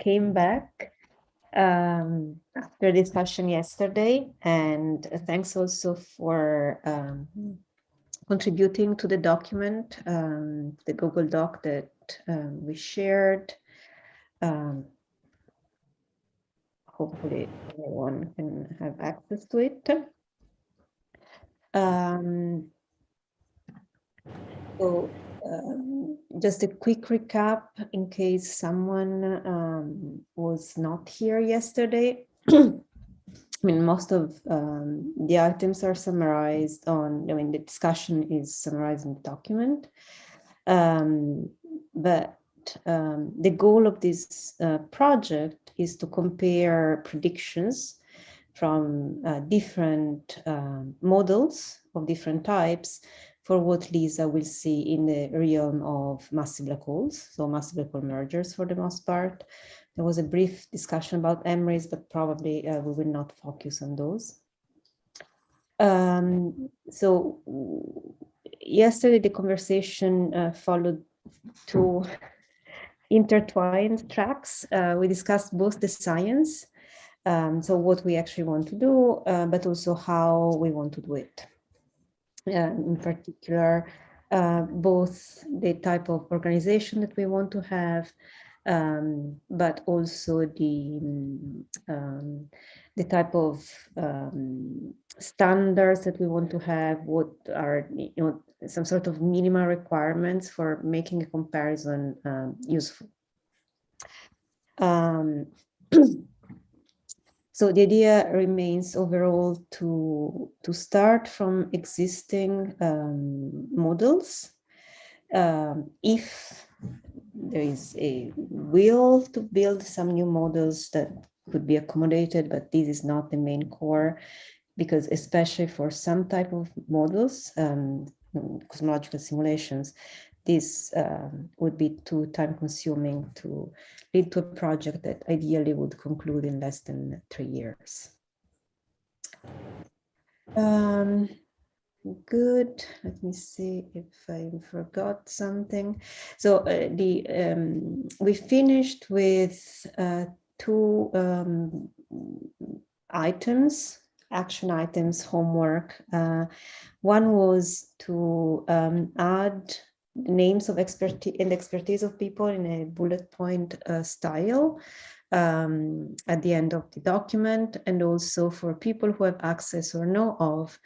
came back after discussion yesterday, and thanks also for contributing to the document, the Google Doc that we shared. Hopefully everyone can have access to it. Just a quick recap in case someone was not here yesterday. I mean, most of the items are summarized on, I mean, the discussion is summarized in the document. But the goal of this project is to compare predictions from different models of different types for what Lisa will see in the realm of massive black holes, so massive black hole mergers for the most part. There was a brief discussion about MRAs, but probably we will not focus on those. So yesterday the conversation followed two intertwined tracks. We discussed both the science, so what we actually want to do, but also how we want to do it. In particular, both the type of organization that we want to have, but also the type of standards that we want to have, what are, some sort of minimal requirements for making a comparison useful. So the idea remains overall to start from existing models. If there is a will to build some new models that could be accommodated, but this is not the main core, because especially for some type of models, cosmological simulations, this would be too time consuming to lead to a project that ideally would conclude in less than 3 years. Good. Let me see if I forgot something. So we finished with 2 items, action items, homework. One was to add the names of expertise of people in a bullet point style at the end of the document, and also for people who have access or know of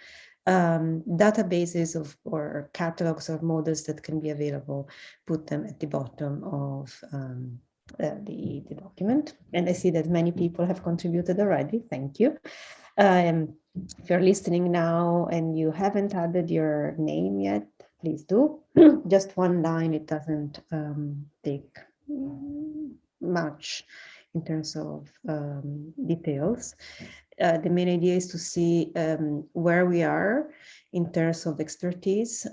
databases or catalogs or models that can be available, put them at the bottom of the document. And I see that many people have contributed already. Thank you. If you're listening now and you haven't added your name yet, please do. Just one line, it doesn't take much in terms of details. The main idea is to see where we are in terms of expertise,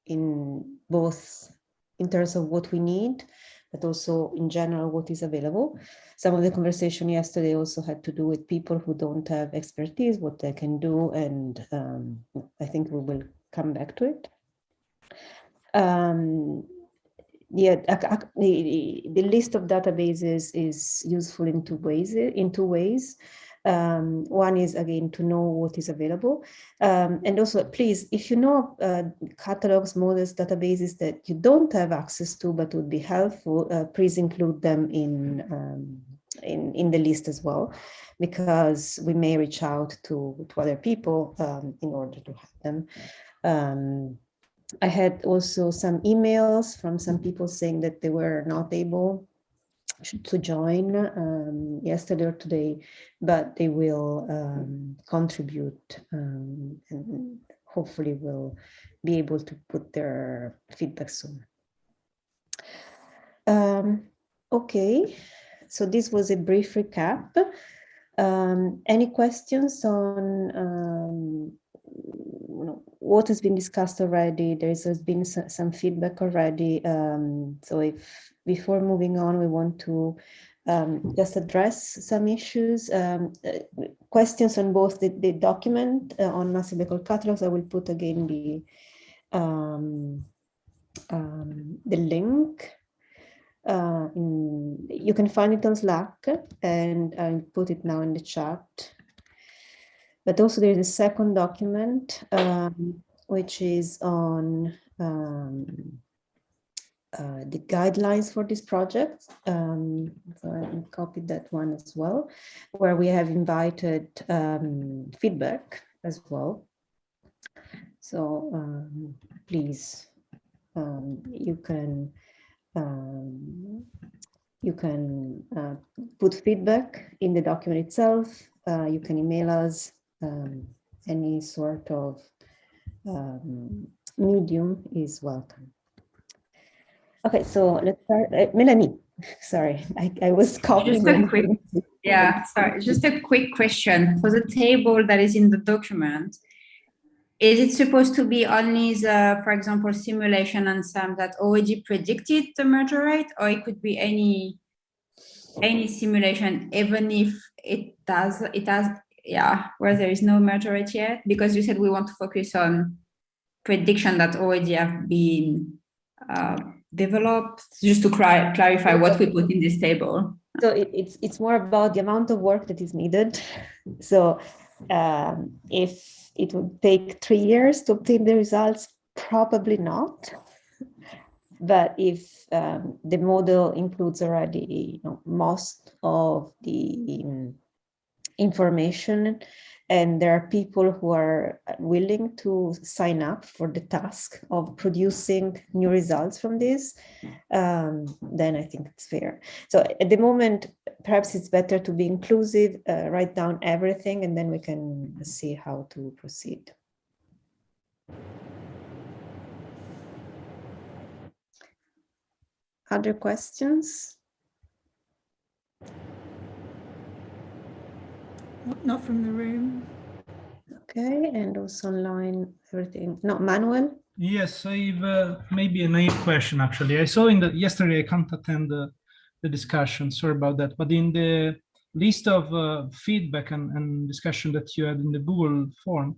in both in terms of what we need, but also in general what is available. Some of the conversation yesterday also had to do with people who don't have expertise, what they can do, and I think we will come back to it. The list of databases is useful in two ways. One is, again, to know what is available. And also, please, if you know catalogs, models, databases that you don't have access to but would be helpful, please include them in the list as well, because we may reach out to other people in order to have them. I had also some emails from some people saying that they were not able to join yesterday or today, but they will contribute and hopefully will be able to put their feedback soon. Okay, so this was a brief recap. Any questions on what has been discussed already? There has been some feedback already. So if before moving on, we want to just address some issues, questions on both the document on massive black hole catalogs. I will put again the link. You can find it on Slack, and I'll put it now in the chat. But also there's a second document, which is on the guidelines for this project. So I copied that one as well, where we have invited feedback as well. So please, you can put feedback in the document itself. You can email us. Any sort of medium is welcome. Okay, so let's start. Melanie, sorry, I was copying. Just a quick question. For the table that is in the document, is it supposed to be only the, for example, simulation and some that already predicted the merger rate, or it could be any simulation, even if it has, where there is no merger rate yet? Because you said we want to focus on prediction that already have been developed, just to clarify what we put in this table. So it's more about the amount of work that is needed. So if it would take 3 years to obtain the results, probably not. But if the model includes already most of the information, and there are people who are willing to sign up for the task of producing new results from this, then I think it's fair. So at the moment, perhaps it's better to be inclusive, write down everything, and then we can see how to proceed. Other questions? Not from the room. Okay, and also online, everything. No, Manuel? Yes, I've maybe a naive question, actually. I saw yesterday, I can't attend the discussion, sorry about that. But in the list of feedback and discussion that you had in the Google form,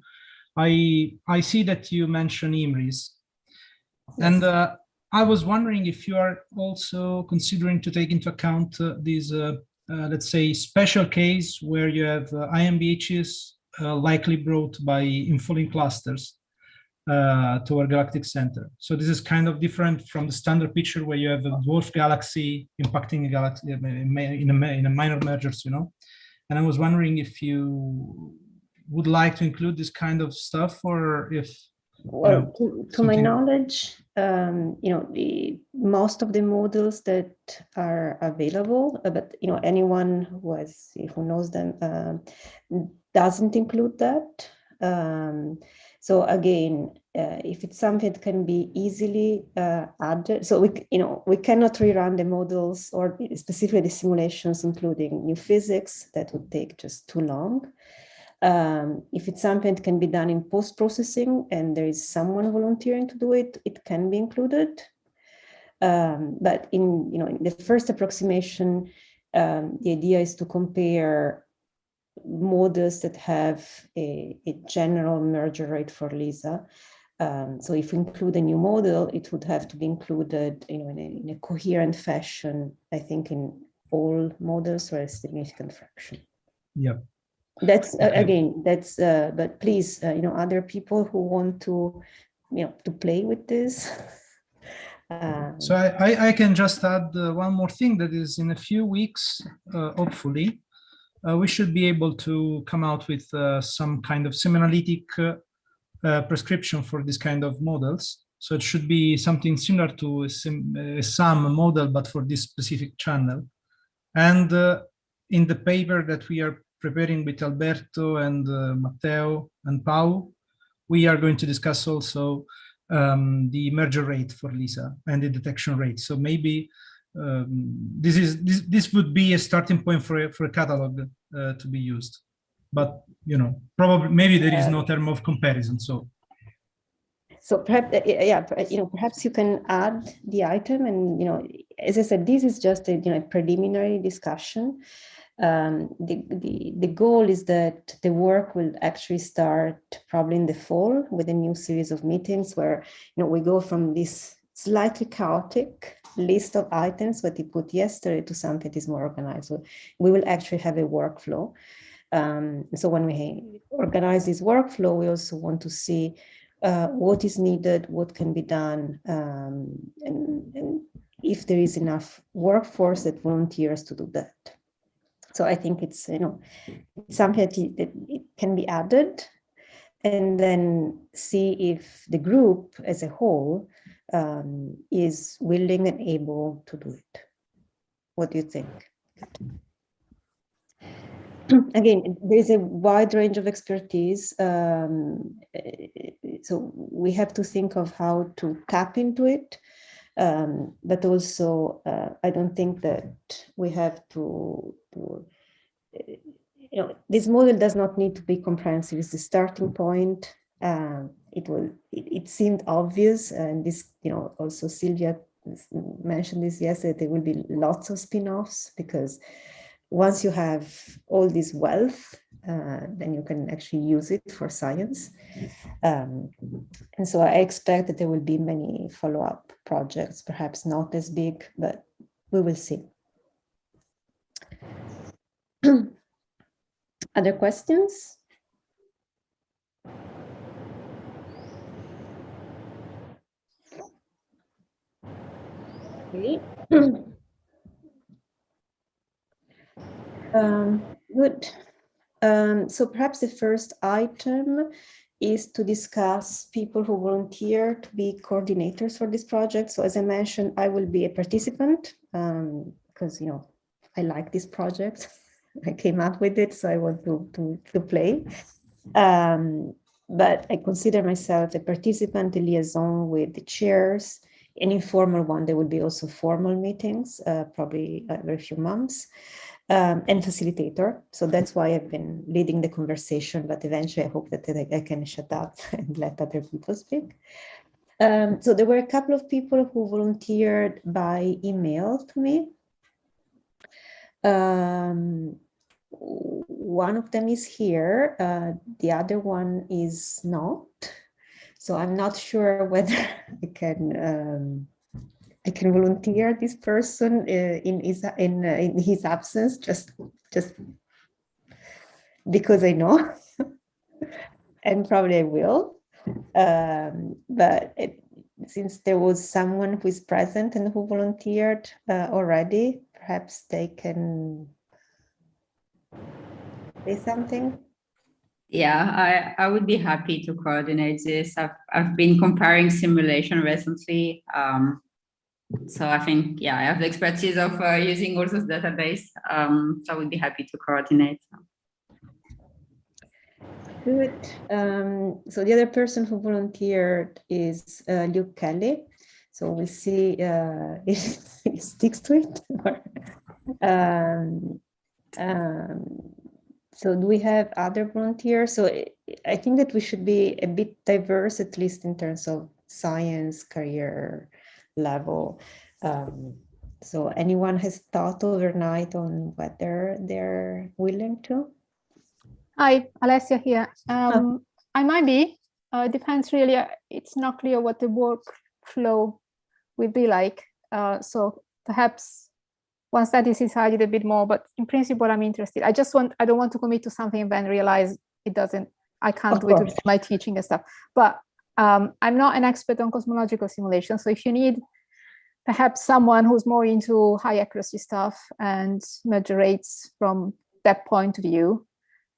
I see that you mentioned IMRIs. Yes. And I was wondering if you are also considering to take into account these, let's say, special case where you have IMBHs likely brought by infalling clusters to our galactic center. So this is kind of different from the standard picture where you have a dwarf galaxy impacting a galaxy in a minor mergers, And I was wondering if you would like to include this kind of stuff, or if. Well, to my knowledge, most of the models that are available, but anyone who knows them doesn't include that. So again, if it's something that can be easily added, so we cannot rerun the models or specifically the simulations, including new physics. That would take just too long. If it's something that can be done in post-processing and there is someone volunteering to do it, it can be included. But in the first approximation, the idea is to compare models that have a general merger rate for LISA. So if we include a new model, it would have to be included in a coherent fashion, I think, in all models or a significant fraction. Yeah. That's again, that's but please, other people who want to to play with this. So I can just add one more thing, that is, in a few weeks, hopefully, we should be able to come out with some kind of semi-analytic prescription for this kind of models. So it should be something similar to a SAM model, but for this specific channel. And in the paper that we are preparing with Alberto and Matteo and Pau, we are going to discuss also the merger rate for LISA and the detection rate. So maybe this would be a starting point for a catalog to be used. But probably maybe there is no term of comparison. So perhaps, perhaps you can add the item, and as I said, this is just a preliminary discussion. The goal is that the work will actually start probably in the fall with a new series of meetings where we go from this slightly chaotic list of items what he put yesterday to something that is more organized. So we will actually have a workflow. So when we organize this workflow, we also want to see what is needed, what can be done, and if there is enough workforce that volunteers to do that. So I think it's, it's something that it can be added, and then see if the group as a whole is willing and able to do it. What do you think? Again, there's a wide range of expertise, so we have to think of how to tap into it, but also I don't think that we have to this model does not need to be comprehensive. It's the starting point. It seemed obvious, and this, also Sylvia mentioned this yesterday, there will be lots of spin-offs, because once you have all this wealth, then you can actually use it for science. And so I expect that there will be many follow-up projects, perhaps not as big, but we will see. Other questions? Okay. Good. So perhaps the first item is to discuss people who volunteer to be coordinators for this project. So as I mentioned, I will be a participant because, I like this project. I came up with it, so I want to play. But I consider myself a participant, a liaison with the chairs, an informal one. There will be also formal meetings, probably every few months. And facilitator. So that's why I've been leading the conversation, but eventually I hope that I can shut up and let other people speak. So there were a couple of people who volunteered by email to me. One of them is here, the other one is not. So I'm not sure whether I can volunteer this person in his absence, just because I know, and probably I will. But since there was someone who is present and who volunteered already, perhaps they can say something. Yeah, I would be happy to coordinate this. I've been comparing simulation recently. So I think, I have the expertise of using all those database. So I would be happy to coordinate. Good. So the other person who volunteered is Luke Kelly. So we'll see if he sticks to it. So do we have other volunteers? So I think that we should be a bit diverse, at least in terms of science career level. So anyone has thought overnight on whether they're willing to? Hi, Alessia here. I might be. Depends really. It's not clear what the workflow will be like. So perhaps once that is decided a bit more, but in principle, I'm interested. I don't want to commit to something and then realize I can't do it with my teaching and stuff. But I'm not an expert on cosmological simulation. So if you need perhaps someone who's more into high accuracy stuff and measure rates from that point of view,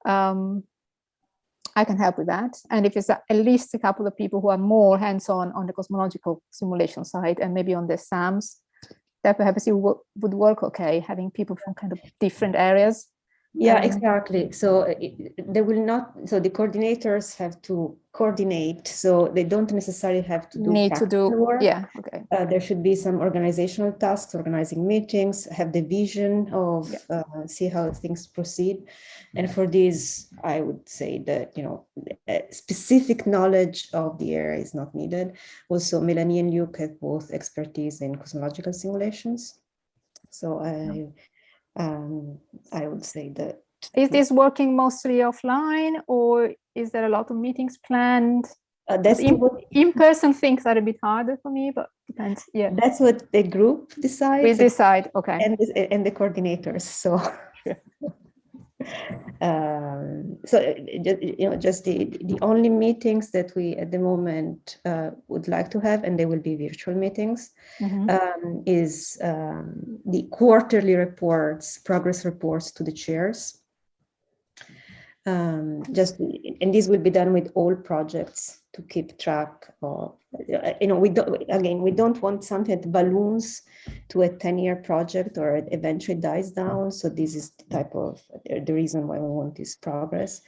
I can help with that. And if there's at least a couple of people who are more hands-on on the cosmological simulation side and maybe on the SAMs, that perhaps it would work okay, having people from kind of different areas. Yeah, exactly. So they will not, so the coordinators have to coordinate, so they don't necessarily have to do work. Yeah, okay. There should be some organizational tasks, organizing meetings, have the vision of see how things proceed. And for this, I would say that, specific knowledge of the area is not needed. Also, Melanie and Luke have both expertise in cosmological simulations. So I would say that. Is this working mostly offline, or is there a lot of meetings planned? In-person things are a bit harder for me, but Depends. Yeah. That's what the group decides. We decide. Okay. And the coordinators. So. Just the only meetings that we at the moment would like to have, and they will be virtual meetings, is the quarterly reports, progress reports to the chairs. And these will be done with all projects to keep track of, we don't want something that balloons to a 10-year project or it eventually dies down. So this is the type of, the reason why we want these progress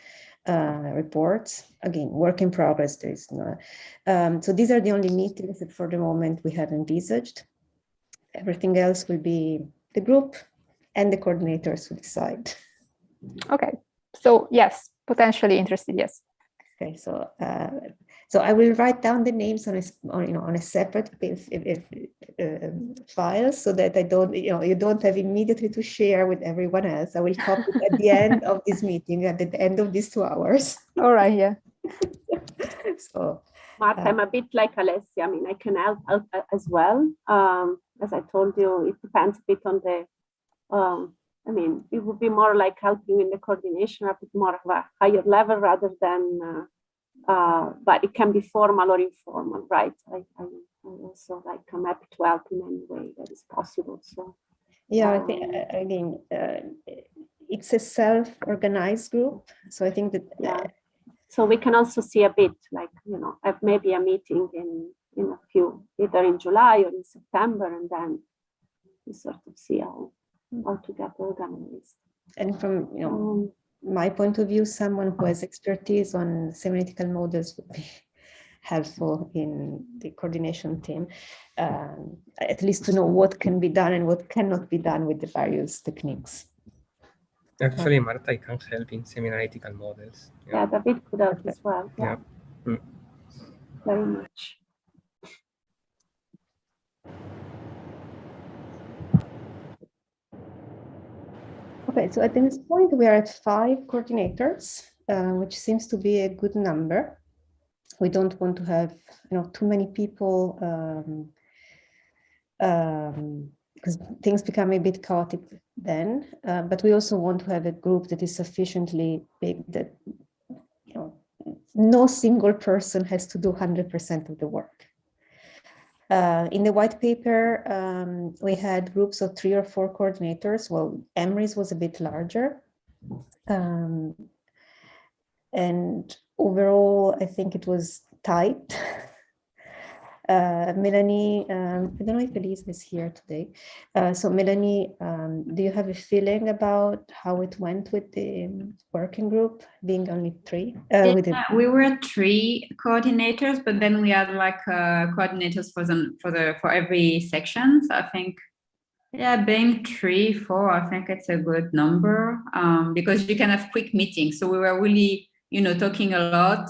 reports. Again, work in progress, there is no, so these are the only meetings that for the moment we have envisaged. Everything else will be the group and the coordinators will decide. Okay. So yes, potentially interested. Yes. Okay, so I will write down the names on a separate file so that I don't, you don't have immediately to share with everyone else. I will copy it at the end of this meeting, at the end of these 2 hours. All right. Yeah. So, Marta, I'm a bit like Alessia. I mean, I can help out as well. As I told you, it depends a bit on the. I mean, it would be more like helping in the coordination, a bit more of a higher level rather than, but it can be formal or informal, right? I also like, I'm happy to help in any way that is possible. So, yeah, I think, again, it's a self-organized group. So I think that. Yeah. So we can also see a bit like, have maybe a meeting in a few, either in July or in September, and then we sort of see how to get organized. And from my point of view, someone who has expertise on semiotical models would be helpful in the coordination team, at least to know what can be done and what cannot be done with the various techniques. Actually, Marta, I can't help in semi-analytical models. Yeah, David could help as well. Yeah. Very much. Okay, so at this point we are at 5 coordinators, which seems to be a good number. We don't want to have too many people because things become a bit chaotic then. But we also want to have a group that is sufficiently big that no single person has to do 100% of the work. In the white paper, we had groups of 3 or 4 coordinators. Well, Emery's was a bit larger. And overall, I think it was tight. Melanie, I don't know if Elise is here today. So Melanie, do you have a feeling about how it went with the working group, being only 3? We were 3 coordinators, but then we had like coordinators for every section. So I think, yeah, being 3, 4, I think it's a good number because you can have quick meetings. So we were really, talking a lot,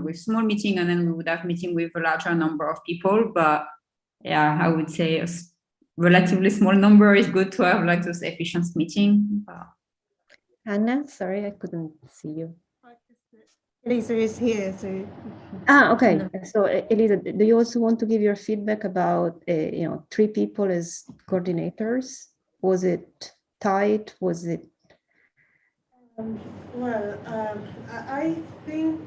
with small meeting, and then we would have meeting with a larger number of people. But yeah, I would say a relatively small number is good to have like those efficient meeting. Anna, sorry, I couldn't see you. Elisa is here. So. Okay. No. So Elisa, do you also want to give your feedback about 3 people as coordinators? Was it tight? Was it? I think,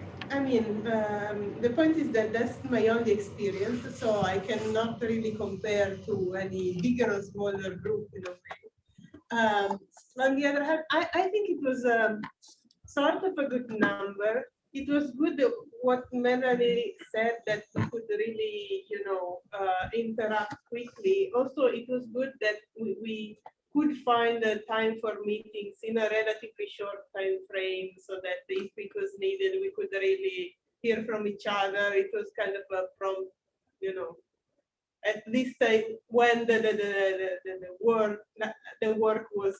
the point is that that's my only experience, so I cannot really compare to any bigger or smaller group in a way. On the other hand, I think it was sort of a good number. It was good what Melanie said, that we could really, interact quickly. Also, it was good that we could find a time for meetings in a relatively short time frame, so that if it was needed, we could really hear from each other. It was kind of a prompt, at least when the work was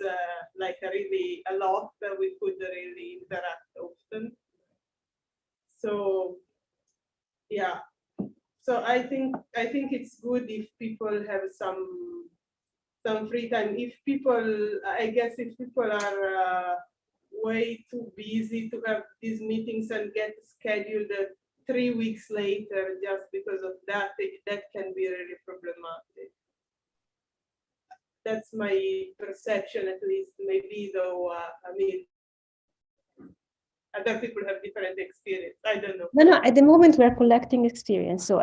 like really a lot, we could really interact often. So yeah, so I think it's good if people have some free time. If people, I guess, if people are way too busy to have these meetings and get scheduled 3 weeks later just because of that, that can be really problematic. That's my perception, at least. Maybe though, I mean, other people have different experience. I don't know. No, at the moment we're collecting experience. So,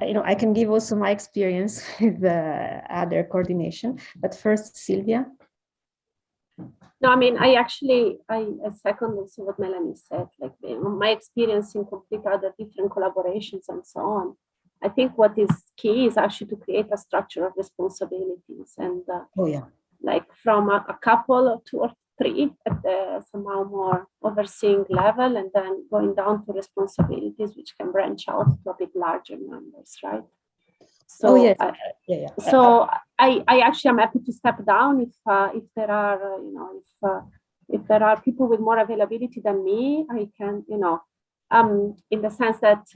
I can give also my experience with the other coordination. But first, Silvia. No, I mean, I second also what Melanie said, like my experience in complete other different collaborations and so on. I think what is key is actually to create a structure of responsibilities and like from a couple or 2 or 3 at the somehow more overseeing level, and then going down to responsibilities which can branch out to a bit larger numbers, right? So, So I actually am happy to step down if there are if there are people with more availability than me. I can in the sense that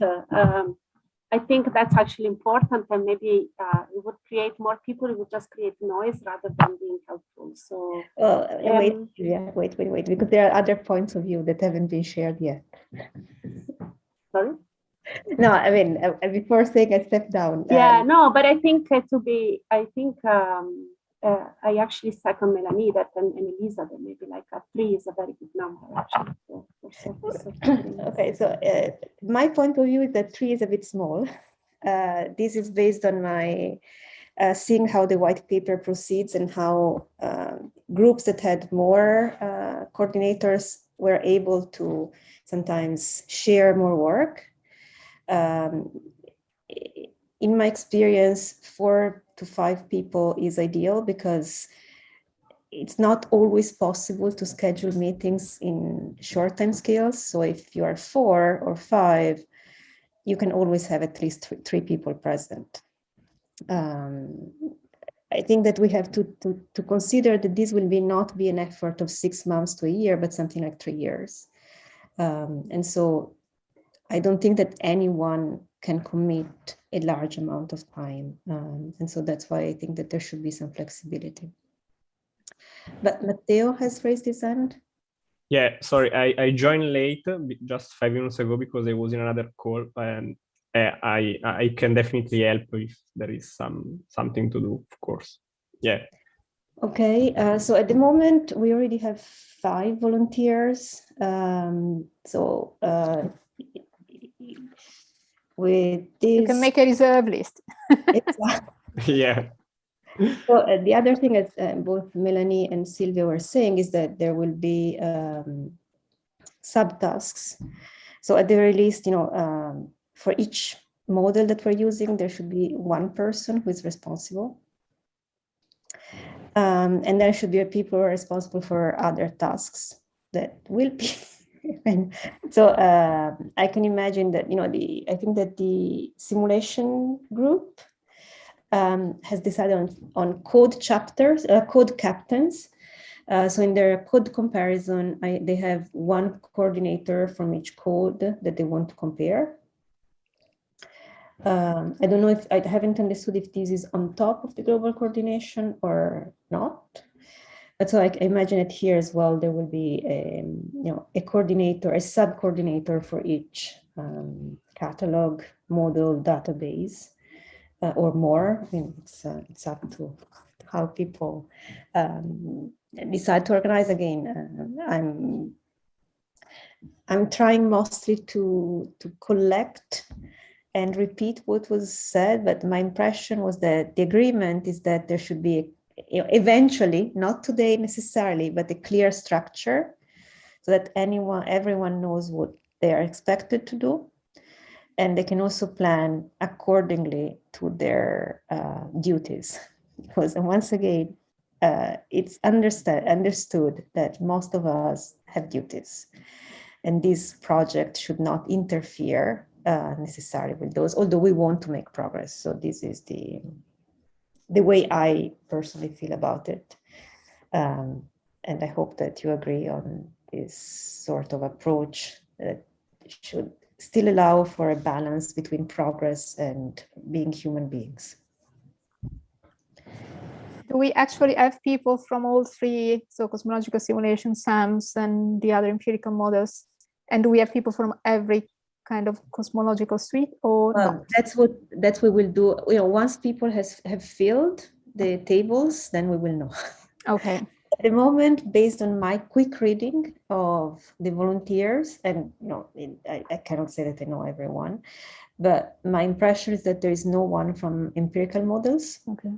I think that's actually important, and maybe it would create more people. It would just create noise rather than being helpful. So wait, because there are other points of view that haven't been shared yet. Sorry. No, I mean, before saying I step down. Yeah, no, but I think I actually second Melanie that and Elisa that maybe like a 3 is a very good number actually. Okay, so my point of view is that 3 is a bit small. This is based on my seeing how the white paper proceeds and how groups that had more coordinators were able to sometimes share more work. In my experience, 4 to 5 people is ideal because it's not always possible to schedule meetings in short time scales. So if you are 4 or 5, you can always have at least 3 people present. I think that we have to consider that this will not be an effort of 6 months to a year, but something like 3 years. And so I don't think that anyone can commit a large amount of time. And so that's why I think that there should be some flexibility. But Matteo has raised his hand. Yeah, sorry, I joined late, just 5 minutes ago, because I was in another call, and I can definitely help if there is something to do, of course. Yeah. Okay, so at the moment we already have 5 volunteers. With this, you can make a reserve list. Yeah. So the other thing, as both Melanie and Silvia were saying, is that there will be subtasks. So at the very least, for each model that we're using, there should be 1 person who is responsible. And there should be people who are responsible for other tasks that will be. So I can imagine that, I think that the simulation group has decided on code chapters, code captains. So in their code comparison, they have 1 coordinator from each code that they want to compare. I don't know if I haven't understood if this is on top of the global coordination or not. But so I imagine that here as well, there will be a coordinator, a sub-coordinator for each catalog, model, database, or more. I mean, it's up to how people decide to organize. Again, I'm trying mostly to collect and repeat what was said, but my impression was that the agreement is that there should be eventually, not today necessarily, but a clear structure so that everyone knows what they are expected to do, and they can also plan accordingly to their duties. Because once again, it's understood that most of us have duties, and this project should not interfere necessarily with those, although we want to make progress. So this is the way I personally feel about it. And I hope that you agree on this sort of approach that should still allow for a balance between progress and being human beings. Do we actually have people from all 3, so cosmological simulation, SAMs, and the other empirical models And do we have people from every kind of cosmological suite or not? That's what we will do. Once people have filled the tables, then we will know. Okay. At the moment, based on my quick reading of the volunteers, and I cannot say that I know everyone, but my impression is that there is no one from empirical models. Okay.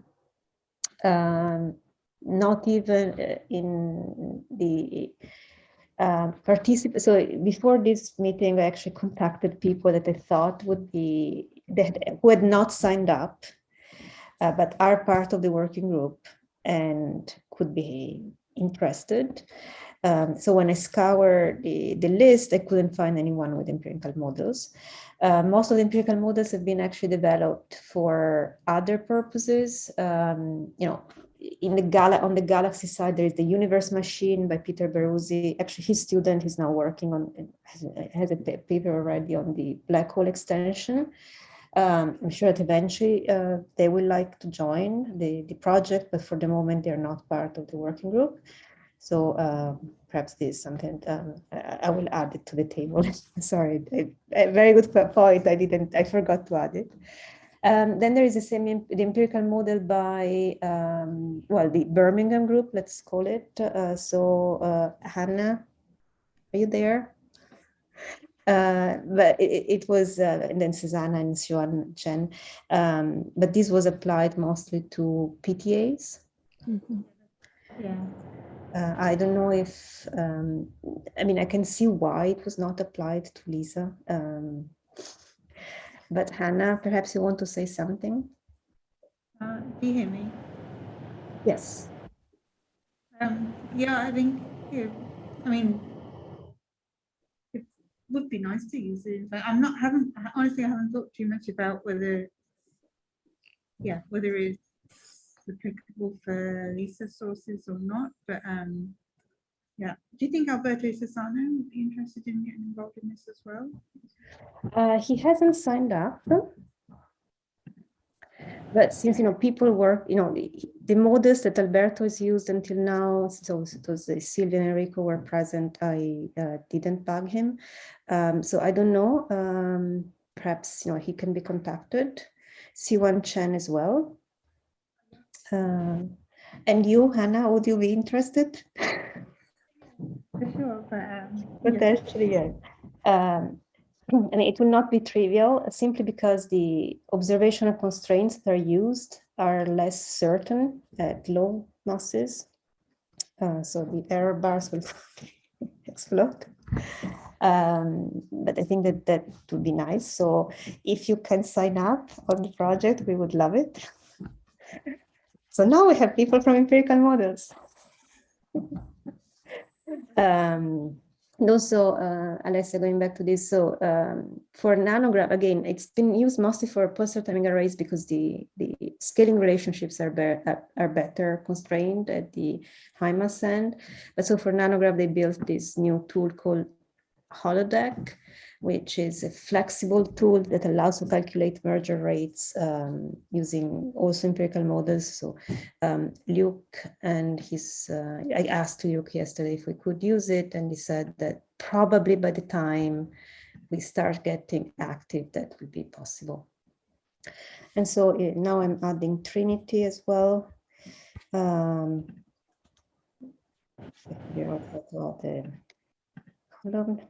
Not even in the participants. So before this meeting, I actually contacted people that I thought would be who had not signed up, but are part of the working group and could be interested. So when I scoured the list, I couldn't find anyone with empirical models. Most of the empirical models have been actually developed for other purposes. On the Galaxy side, there is the Universe Machine by Peter Beruzzi. Actually, his student is now working on, has a paper already on the black hole extension. I'm sure that eventually they will like to join the project, but for the moment, they're not part of the working group. So perhaps this is something I will add it to the table. Sorry, a very good point. I forgot to add it. Then there is the empirical model by, the Birmingham group, let's call it. Hannah, are you there? But it was, and then Susanna and Xuan Chen. But this was applied mostly to PTAs. Mm-hmm. Yeah. I don't know if, I can see why it was not applied to Lisa. But Hannah, perhaps you want to say something? Do you hear me? Yes. Yeah, I think, it would be nice to use it. But honestly, I haven't thought too much about whether it's applicable for Lisa sources or not. But yeah, do you think Alberto Sassano would be interested in getting involved in this as well? He hasn't signed up, but since people work, the models that Alberto has used until now, so it was Sylvia and Enrico were present. I didn't bug him, so I don't know. Perhaps he can be contacted. Siwan Chen as well. And you, Hannah, would you be interested? For sure, but Potentially, yes. It will not be trivial simply because the observational constraints that are used are less certain at low masses. So the error bars will explode. But I think that would be nice. So if you can sign up on the project, we would love it. So now we have people from empirical models. And also, Alessia, going back to this, so for nanograph, again, it's been used mostly for pulsar timing arrays because the scaling relationships are better constrained at the high mass end. But so for nanograph, they built this new tool called Holodeck, which is a flexible tool that allows to calculate merger rates using also empirical models. So Luke and I asked Luke yesterday if we could use it, and he said that probably by the time we start getting active, that will be possible. And so now I'm adding Trinity as well. Hold on.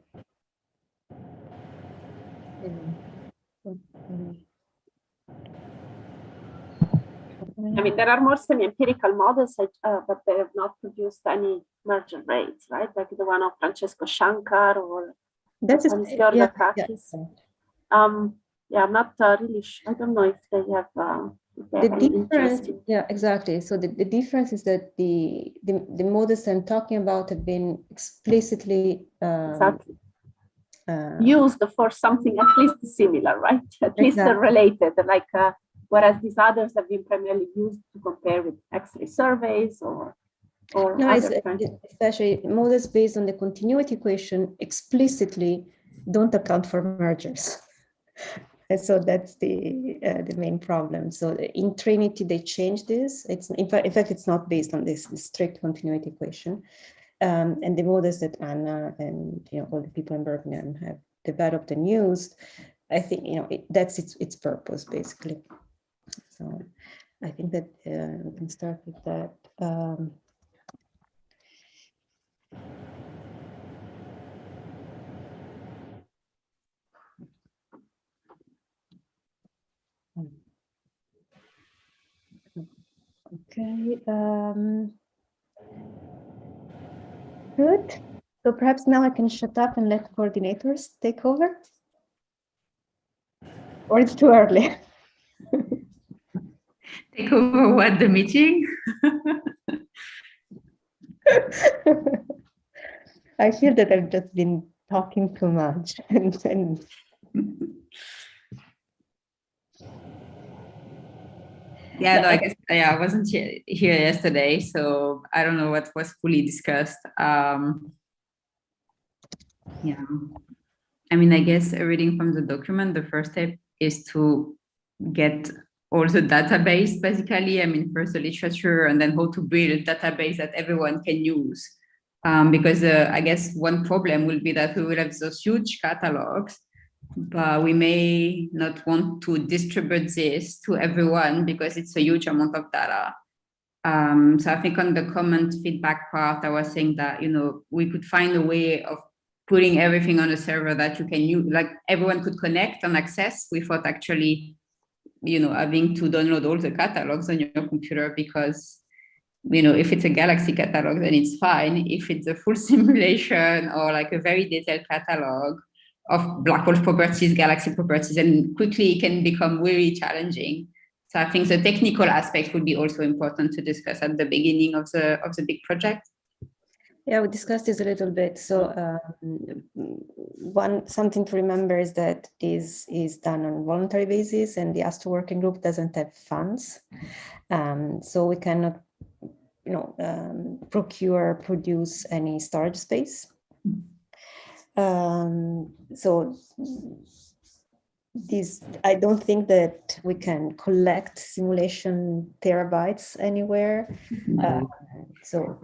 There are more semi-empirical models, but they have not produced any merger rates, right? Like the one of Francesco Shankar or Giorgio Krakis. I'm not really sure. I don't know if they have the difference. Yeah, exactly. So the difference is that the models I'm talking about have been explicitly used for something at least similar, right? At least related, like whereas these others have been primarily used to compare with X-ray surveys or especially models based on the continuity equation explicitly don't account for mergers. And so that's the main problem. So in Trinity, they changed this. In fact, it's not based on this strict continuity equation. And the models that Anna and all the people in Birmingham have developed and used, I think that's its purpose basically. So I think that we can start with that. Okay. Good. So perhaps now I can shut up and let coordinators take over. Or it's too early. Take over what, the meeting? I feel that I've just been talking too much. and Yeah, no, I guess I wasn't here yesterday, so I don't know what was fully discussed. Yeah, I mean, I guess reading from the document, the first step is to get all the database, basically. I mean, first the literature, and then how to build a database that everyone can use. Because I guess one problem will be that we will have those huge catalogs, but we may not want to distribute this to everyone because it's a huge amount of data. So I think on the comment feedback part, I was saying that, we could find a way of putting everything on a server that you can use, like everyone could connect and access without actually, having to download all the catalogs on your computer, because if it's a Galaxy catalog, then it's fine. If it's a full simulation or like a very detailed catalog of black hole properties, galaxy properties, and quickly it can become really challenging. So I think the technical aspect would be also important to discuss at the beginning of the big project. Yeah, we discussed this a little bit. So something to remember is that this is done on a voluntary basis, and the Astro working group doesn't have funds. So we cannot produce any storage space. So I don't think that we can collect simulation terabytes anywhere. So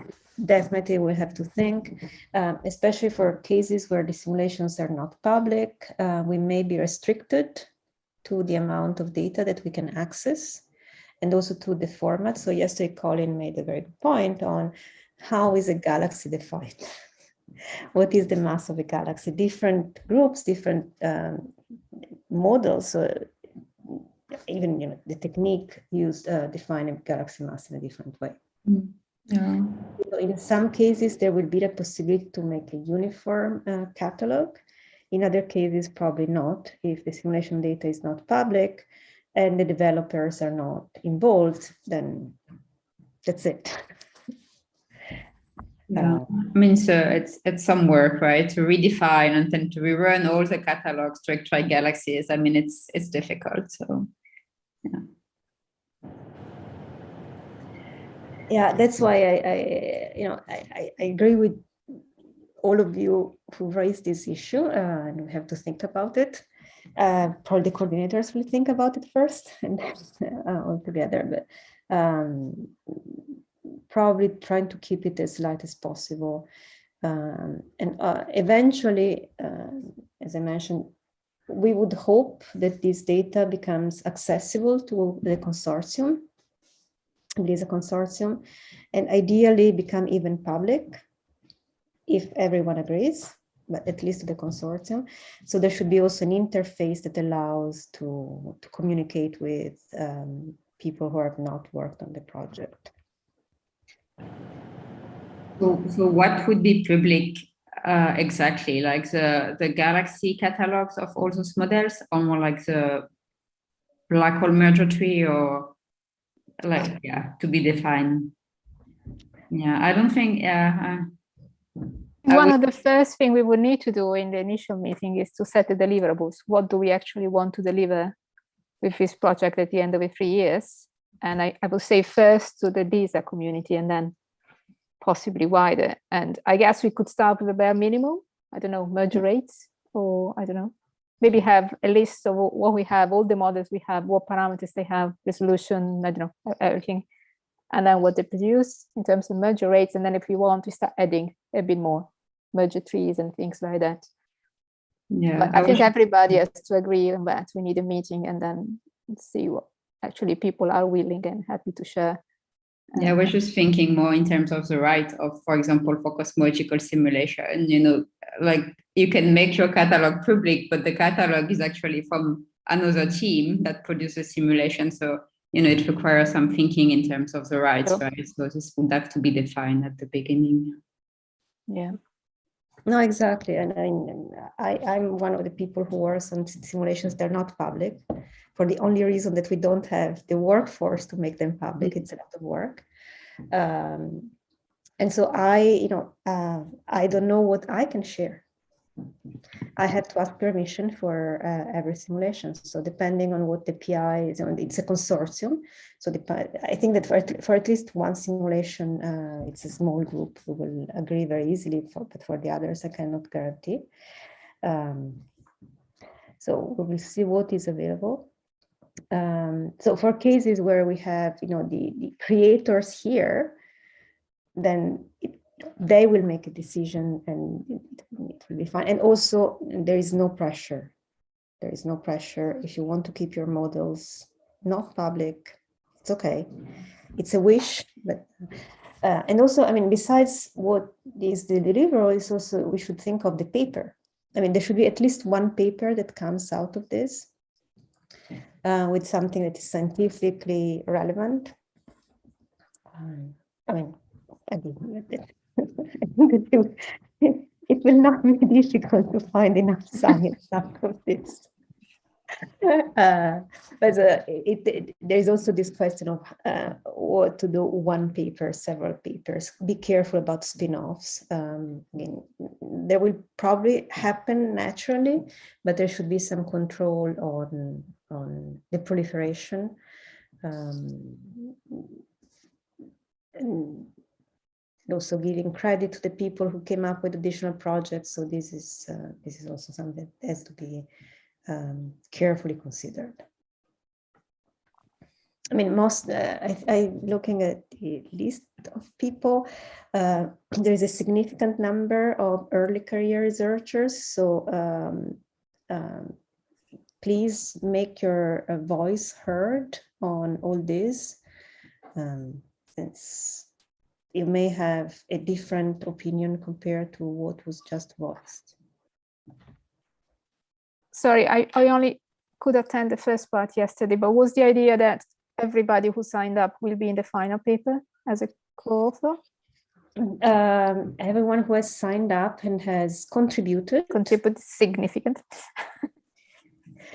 definitely we'll have to think, especially for cases where the simulations are not public, we may be restricted to the amount of data that we can access, and also to the format. So yesterday, Colin made a very good point on how is a galaxy defined? What is the mass of a galaxy? Different groups, different models, so even the technique used define a galaxy mass in a different way. Yeah. In some cases, there will be the possibility to make a uniform catalog. In other cases, probably not, if the simulation data is not public and the developers are not involved, then that's it. Yeah, I mean, so it's some work, right? To redefine and then to rerun all the catalogs to extract galaxies. I mean, it's difficult. So, yeah. Yeah, that's why I agree with all of you who raised this issue, and we have to think about it. Probably the coordinators will think about it first, and then all together. But probably trying to keep it as light as possible, and eventually, as I mentioned, we would hope that this data becomes accessible to the consortium. It is a consortium, and ideally become even public, if everyone agrees, but at least to the consortium. So there should be also an interface that allows to communicate with people who have not worked on the project. So what would be public exactly? Like the galaxy catalogs of all those models, or more like the black hole merger tree, or like, yeah, to be defined? Yeah, I don't think, one of the first things we would need to do in the initial meeting is to set the deliverables. What do we actually want to deliver with this project at the end of the 3 years? And I would say first to the DISA community, and then possibly wider. And I guess we could start with a bare minimum. I don't know, merger rates, or I don't know, maybe have a list of what we have, all the models we have, what parameters they have, resolution, I don't know, everything. and then what they produce in terms of merger rates. And then if we want, we start adding a bit more merger trees and things like that. Yeah, but I think everybody has to agree on that. We need a meeting and then see what actually people are willing and happy to share. Yeah, we're just thinking more in terms of the right of, for example, for cosmological simulation, you know, like you can make your catalog public, but the catalog is actually from another team that produces simulation. So, you know, it requires some thinking in terms of the rights, Sure. right? So this would have to be defined at the beginning. Yeah. No, exactly. And I'm one of the people who works on simulations. They're not public for the only reason that we don't have the workforce to make them public. It's a lot of work. And so I don't know what I can share. I have to ask permission for every simulation. So depending on what the PI is, it's a consortium. So I think that for at least one simulation, it's a small group who will agree very easily, but for the others, I cannot guarantee. So we will see what is available. So for cases where we have, the creators here, then they will make a decision and it will be fine. And also there is no pressure. There is no pressure. If you want to keep your models not public, it's okay. It's a wish, but and also, I mean, besides what is the deliverable, is also we should think of the paper. I mean, there should be at least one paper that comes out of this with something that is scientifically relevant. I mean, I think it will not be difficult to find enough science out of this. But there is also this question of what to do, one paper, several papers. Be careful about spin-offs. There will probably happen naturally, but there should be some control on the proliferation. And also giving credit to the people who came up with additional projects. So this is also something that has to be carefully considered. I mean, I'm looking at the list of people. There is a significant number of early career researchers. So please make your voice heard on all this, since you may have a different opinion compared to what was just voiced. Sorry, I only could attend the first part yesterday, but was the idea that everybody who signed up will be in the final paper as a co-author? Everyone who has signed up and has contributed. Contributed significant.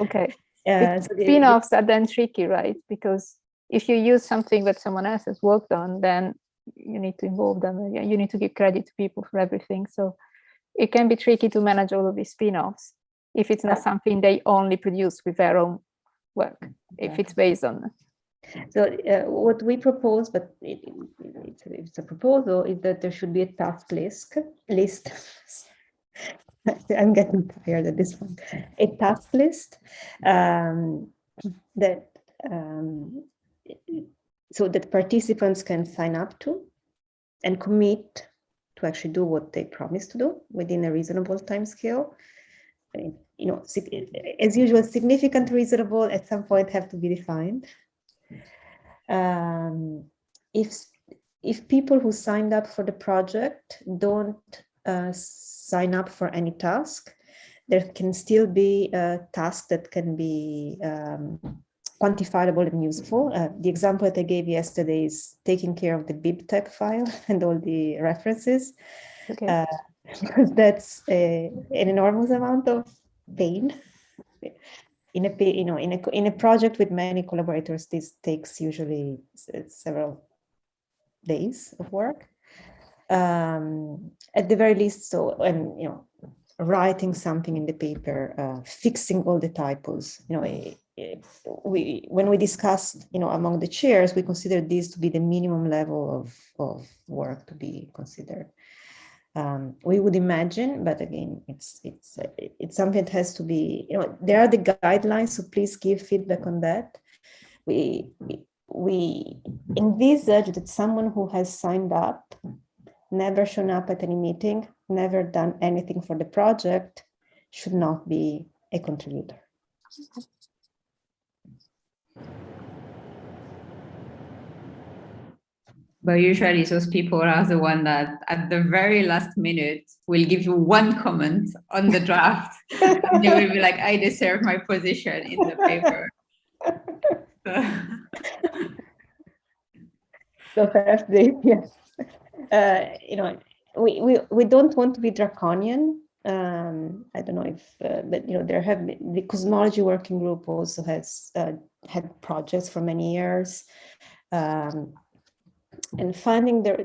Okay. So spin-offs are then tricky, right? Because if you use something that someone else has worked on, then you need to involve them. You need to give credit to people for everything. So it can be tricky to manage all of these spin-offs if it's not something they only produce with their own work, if it's based on. So what we propose, but it's a proposal, is that there should be a task list. I'm getting tired at this point. A task list that so that participants can sign up to and commit to actually do what they promise to do within a reasonable time scale. As usual, significant, reasonable at some point have to be defined. If people who signed up for the project don't sign up for any task, there can still be a task that can be quantifiable and useful. The example that I gave yesterday is taking care of the BibTeX file and all the references. Okay. Because that's an enormous amount of pain. In a project with many collaborators, this takes usually several days of work. At the very least, so writing something in the paper, fixing all the typos. When we discussed, among the chairs, we considered this to be the minimum level of work to be considered. We would imagine, but again, it's something that has to be, there are the guidelines, so please give feedback on that. We we envisage that someone who has signed up, never shown up at any meeting, never done anything for the project, should not be a contributor. But usually those people are the one that at the very last minute will give you one comment on the draft. And they will be like, I deserve my position in the paper. So perhaps yes. You know, we don't want to be draconian. I don't know if, but you know, there have been, the cosmology working group also has had projects for many years, and finding their,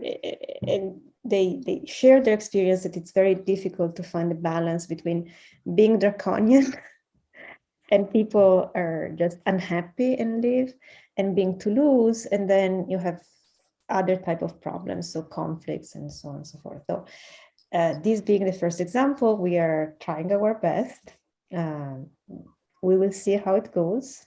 and they share their experience that it's very difficult to find a balance between being draconian and people are just unhappy and leave, and being too loose, and then you have other type of problems, so conflicts and so on and so forth. So this being the first example, we are trying our best. We will see how it goes.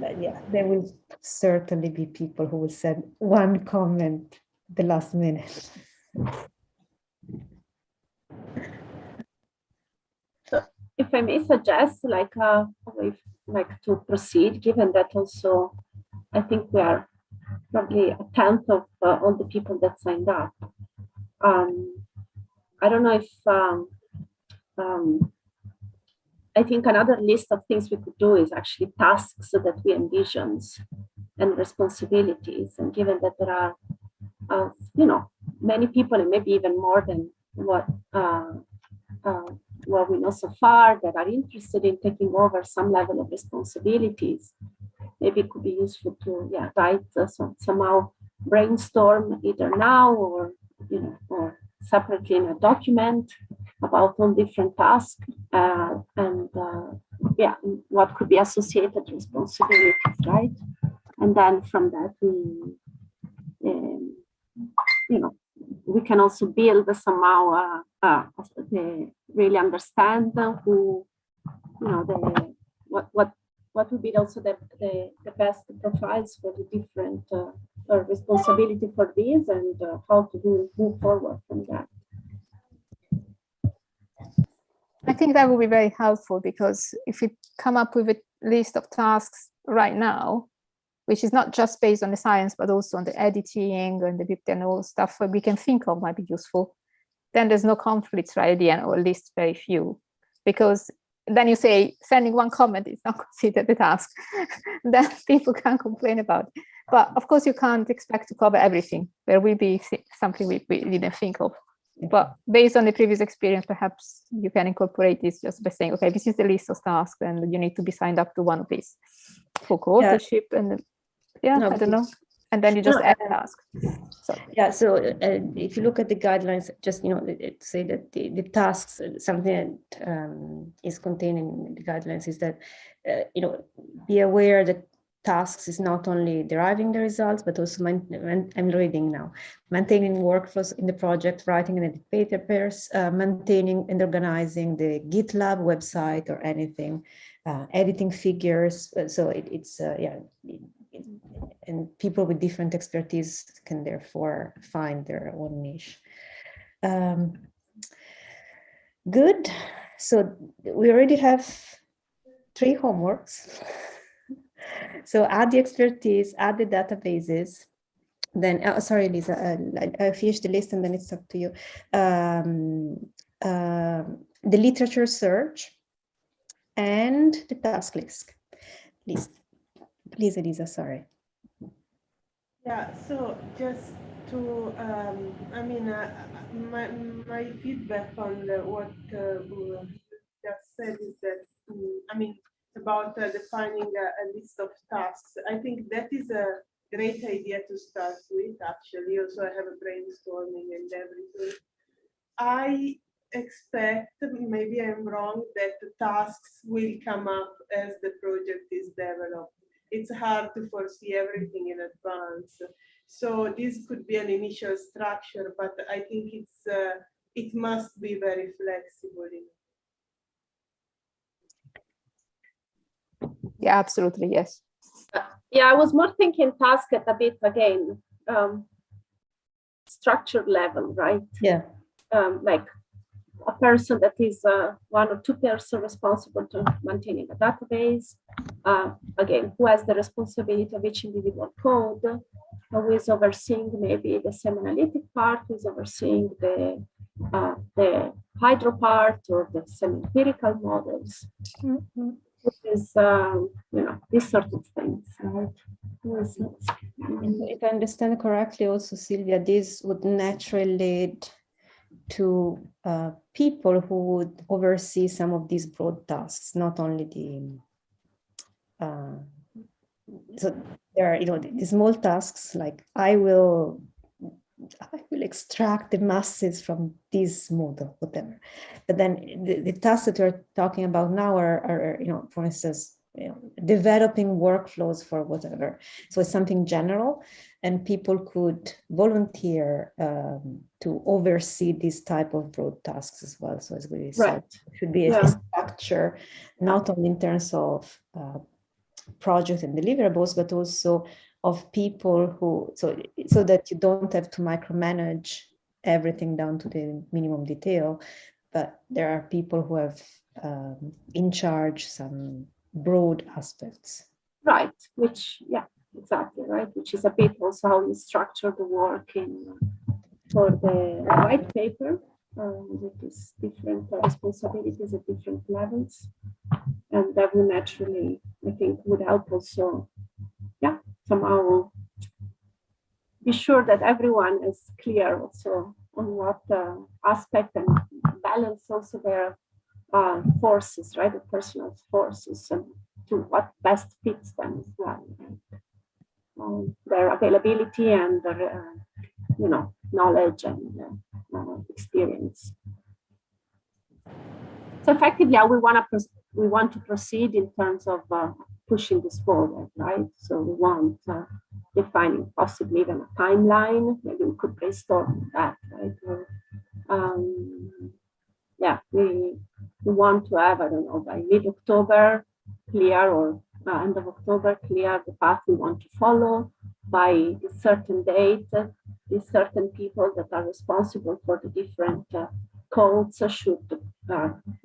But yeah, there will certainly be people who will send one comment the last minute. So if I may suggest, like to proceed, given that also I think we are probably a tenth of all the people that signed up. I don't know if I think another list of things we could do is actually tasks that we envision and responsibilities. And given that there are, you know, many people, and maybe even more than what we know so far, that are interested in taking over some level of responsibilities, maybe it could be useful to write somehow brainstorm either now or, you know, or separately in a document about all different tasks and what could be associated responsibilities, right? And then from that we, you know, we can also build somehow really understand who, you know, what would be also the best profiles for the different responsibility for these, and how to move forward from that. I think that would be very helpful, because if we come up with a list of tasks right now, which is not just based on the science, but also on the editing and the big and all stuff that we can think of might be useful, then there's no conflicts right at the end, or at least very few. Because then you say sending one comment is not considered a task, then people can complain about it. But of course, you can't expect to cover everything. There will be something we didn't think of. But based on the previous experience, perhaps you can incorporate this just by saying, okay, this is the list of tasks, and you need to be signed up to one of these for co-authorship. And I don't know. And then you just add a task. So if you look at the guidelines, just, you know, it say that the tasks, something that is contained in the guidelines is that, you know, be aware that tasks is not only deriving the results, but also I'm reading now, maintaining workflows in the project, writing and edit papers, maintaining and organizing the GitLab website or anything, editing figures. So it's and people with different expertise can therefore find their own niche. Good. So we already have 3 homeworks. So add the expertise, add the databases. Then, sorry, Lisa, I finished the list and then it's up to you. The literature search and the task list. Please, Elisa, sorry. Yeah, so just to, I mean, my feedback on what you just said is that, I mean, about defining a list of tasks. I think that is a great idea to start with, actually. Also, I have a brainstorming and everything. I expect, maybe I'm wrong, that the tasks will come up as the project is developed. It's hard to foresee everything in advance. So this could be an initial structure, but I think it must be very flexible. Yeah, absolutely, yes. Yeah, I was more thinking task at a bit again, structured level, right? Yeah. Like a person that is one or two persons responsible to maintaining a database. Again, who has the responsibility of each individual code, who is overseeing maybe the semi-analytic part, who is overseeing the hydro part or the semi-empirical models. Mm-hmm. Is these sort of things, right? If I understand correctly, also Sylvia, this would naturally lead to people who would oversee some of these broad tasks, not only the so there are the small tasks like I will extract the masses from this model, whatever. But then the tasks that we're talking about now are for instance, developing workflows for whatever. So it's something general, and people could volunteer to oversee this type of broad tasks as well. So as we said, it should be a structure, not only in terms of projects and deliverables, but also of people who, so that you don't have to micromanage everything down to the minimum detail, but there are people who have in charge some broad aspects. Right, which, yeah, exactly, right, which is a bit also how we structure the work for the white paper, with these different responsibilities at different levels. And that will naturally, I think, would help also, somehow be sure that everyone is clear also on what aspect and balance also their forces, right, the personal forces, and to what best fits them as well. Right? Their availability and their, knowledge and experience. So effectively, we want to proceed in terms of pushing this forward, right? So we want defining possibly even a timeline. Maybe we could brainstorm that, right? We want to have, I don't know, by mid-October clear, or end of October clear the path we want to follow. By a certain date, these certain people that are responsible for the different codes should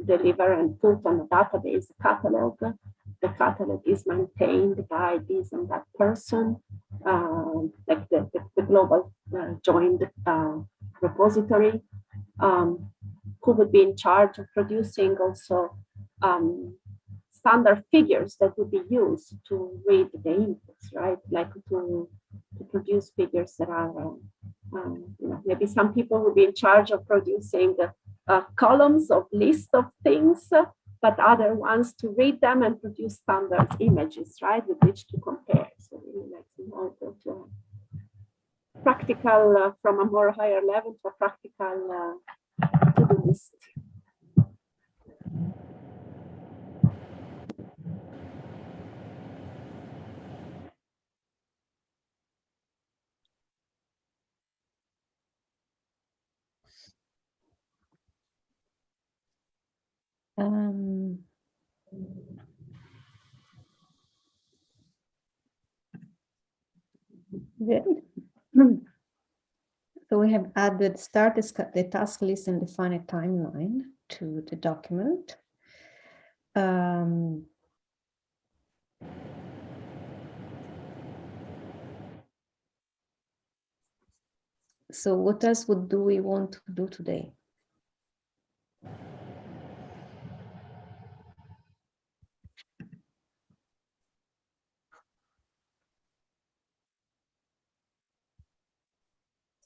deliver and put on the database catalog. The catalog is maintained by this and that person, like the global joined repository, who would be in charge of producing also standard figures that would be used to read the inputs, right? Like to produce figures that are, maybe some people would be in charge of producing columns of list of things, but other ones to read them and produce standard images, right, with which to compare. So really like to go to practical, from a more higher level to a practical to-do list. So we have added start the task list and define a timeline to the document. So what else do we want to do today?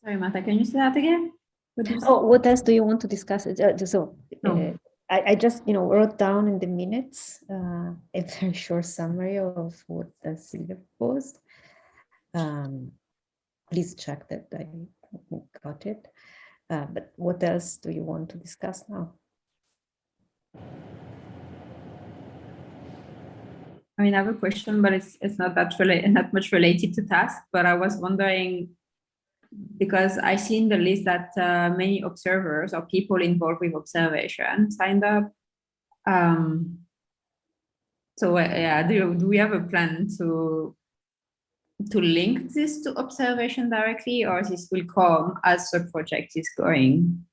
Sorry, Marta, can you say that again? What else do you want to discuss? I just wrote down in the minutes a very short summary of what Sylvia proposed. Please check that I got it. But what else do you want to discuss now? I mean, I have a question, but it's not not much related to task. But I was wondering, because I see in the list that many observers or people involved with observation signed up. So yeah, do we have a plan to link this to observation directly, or this will come as the project is going?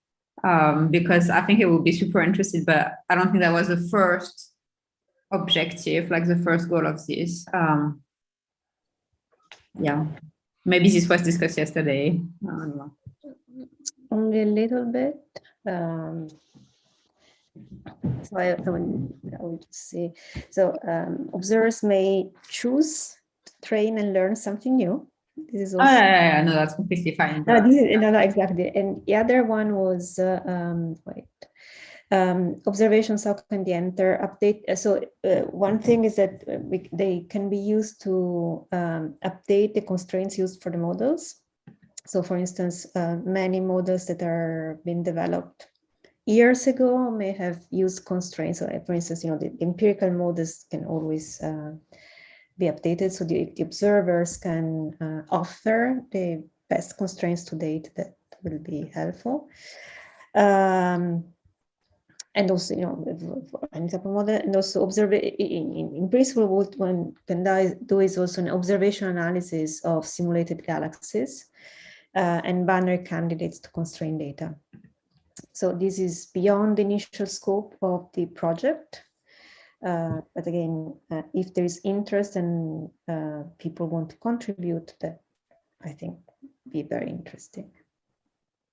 Because I think it will be super interesting, but I don't think that was the first objective, like the first goal of this. Yeah, maybe this was discussed yesterday. I don't know. Only a little bit. So I will just say, so observers may choose to train and learn something new. This is also No, that's completely fine. no, this is, no, exactly. And the other one was observations, how can they enter, update. So one thing is that they can be used to update the constraints used for the models. So for instance, many models that are being developed years ago may have used constraints. So for instance, the empirical models can always be updated. So the observers can offer the best constraints to date that will be helpful. And also, for any type of model, and also observe in principle, what one can do is also an observation analysis of simulated galaxies and binary candidates to constrain data. So this is beyond the initial scope of the project. But again, if there is interest and people want to contribute, that I think be very interesting.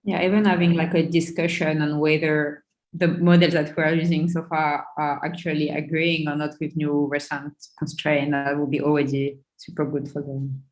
Yeah, even having like a discussion on whether the models that we are using so far are actually agreeing or not with new recent constraints, that will be already super good for them.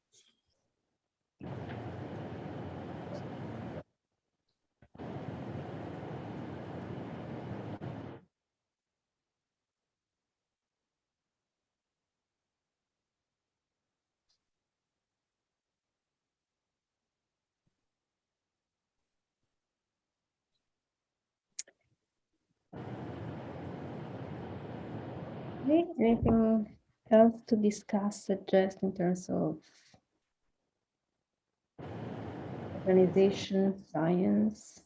Okay, anything else to discuss, suggest in terms of organization, science?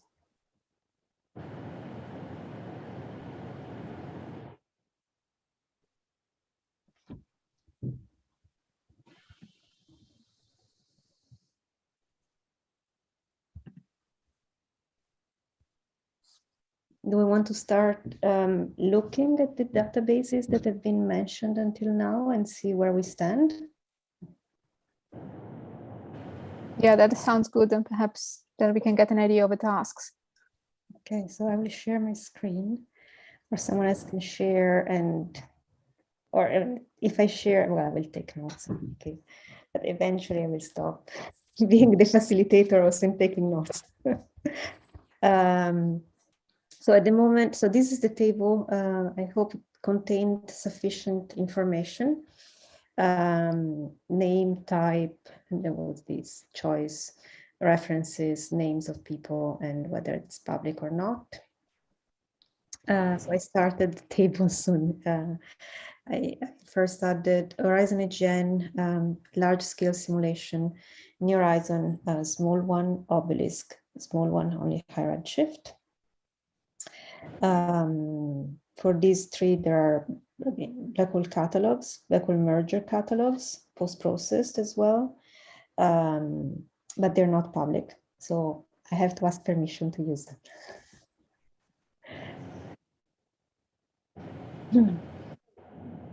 Do we want to start looking at the databases that have been mentioned until now and see where we stand? Yeah, that sounds good. And perhaps then we can get an idea of the tasks. Okay, so I will share my screen, or someone else can share, or if I share, well, I will take notes. Okay, but eventually I will stop being the facilitator also in taking notes. So at the moment, so this is the table. I hope it contained sufficient information. Name, type, and there was this choice, references, names of people, and whether it's public or not. So I started the table soon. I first added Horizon AGN, large-scale simulation, New Horizon, small one, Obelisk, small one, only high redshift. For these three, there are black hole catalogs, black hole merger catalogs, post-processed as well, but they're not public. So I have to ask permission to use them.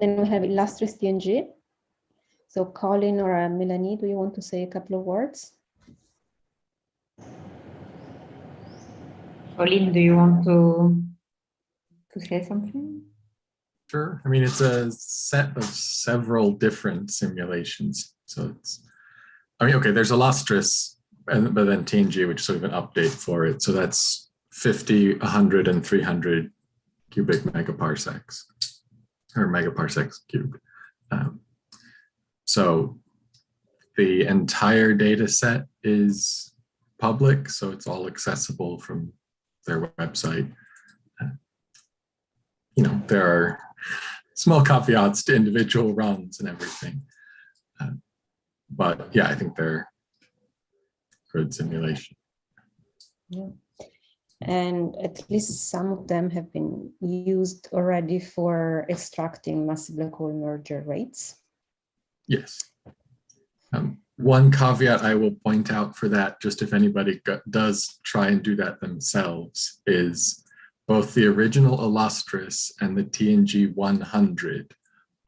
Then we have Illustris DNG. So Colin or Melanie, do you want to say a couple of words? Colin, do you want to say something? Sure. I mean, it's a set of several different simulations. So it's, I mean, okay, there's Illustris, but then TNG, which is sort of an update for it. So that's 50, 100, and 300 cubic megaparsecs, or megaparsecs cubed. So the entire data set is public, so it's all accessible from their website. There are small caveats to individual runs and everything. But yeah, I think they're good simulation. Yeah. And at least some of them have been used already for extracting massive black hole merger rates. Yes. One caveat I will point out for that, just if anybody does try and do that themselves, is both the original Illustris and the TNG 100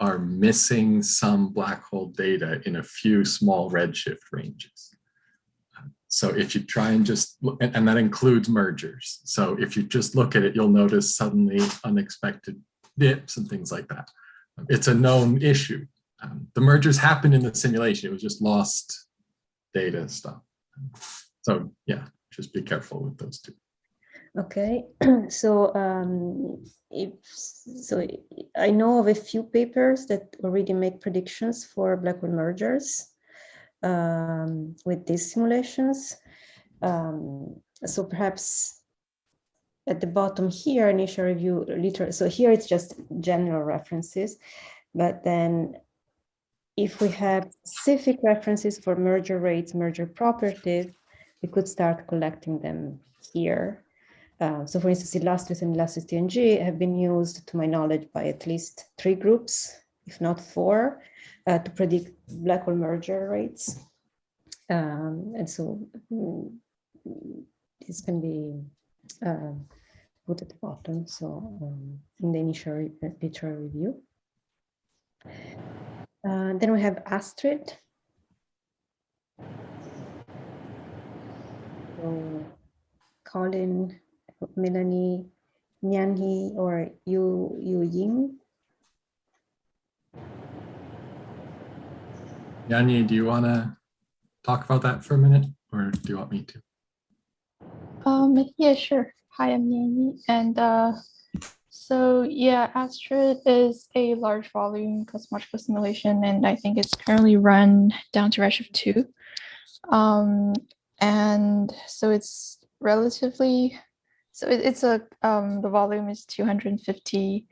are missing some black hole data in a few small redshift ranges. So if you try and just look, and that includes mergers. So if you just look at it, you'll notice suddenly unexpected dips and things like that. It's a known issue. The mergers happened in the simulation. It was just lost data stuff. So yeah, just be careful with those two. Okay, so I know of a few papers that already make predictions for black hole mergers with these simulations. So perhaps at the bottom here, initial review literature. So here it's just general references, but then if we have specific references for merger rates, merger properties, we could start collecting them here. So for instance, Illustris and Illustris TNG have been used, to my knowledge, by at least 3 groups, if not 4, to predict black hole merger rates. And so this can be put at the bottom, so in the initial literature review. Then we have Astrid. So Colin, Melanie, Nyanhi, or Yu Ying. Yanni, do you want to talk about that for a minute, or do you want me to? Yeah, sure. Hi, I'm Yanni, and so yeah, Astro is a large volume cosmological simulation, and I think it's currently run down to Redshift 2. And so it's relatively, so it's a, the volume is 250,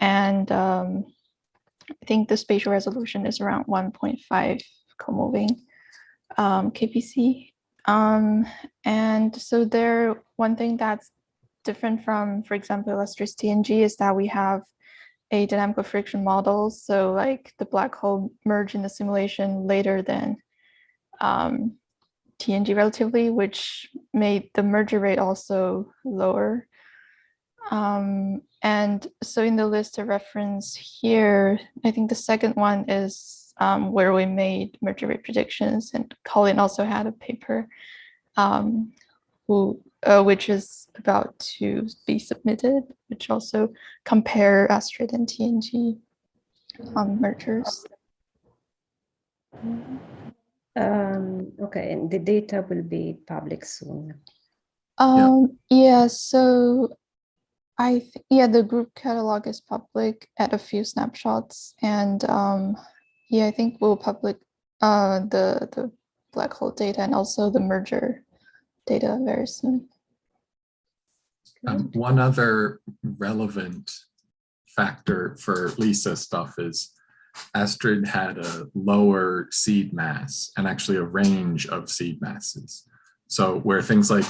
and I think the spatial resolution is around 1.5 co-moving kpc. And so there, one thing that's different from, for example, Illustris TNG is that we have a dynamical friction model. So like the black hole merge in the simulation later than TNG relatively, which made the merger rate also lower. And so in the list of reference here, I think the second one is where we made merger rate predictions, and Colin also had a paper which is about to be submitted, which also compare Astrid and TNG mergers. Okay, and the data will be public soon. Yeah, so the group catalog is public at a few snapshots, and yeah, I think we'll public the black hole data and also the merger data very soon. One other relevant factor for Lisa stuff is Astrid had a lower seed mass and actually a range of seed masses. So where things like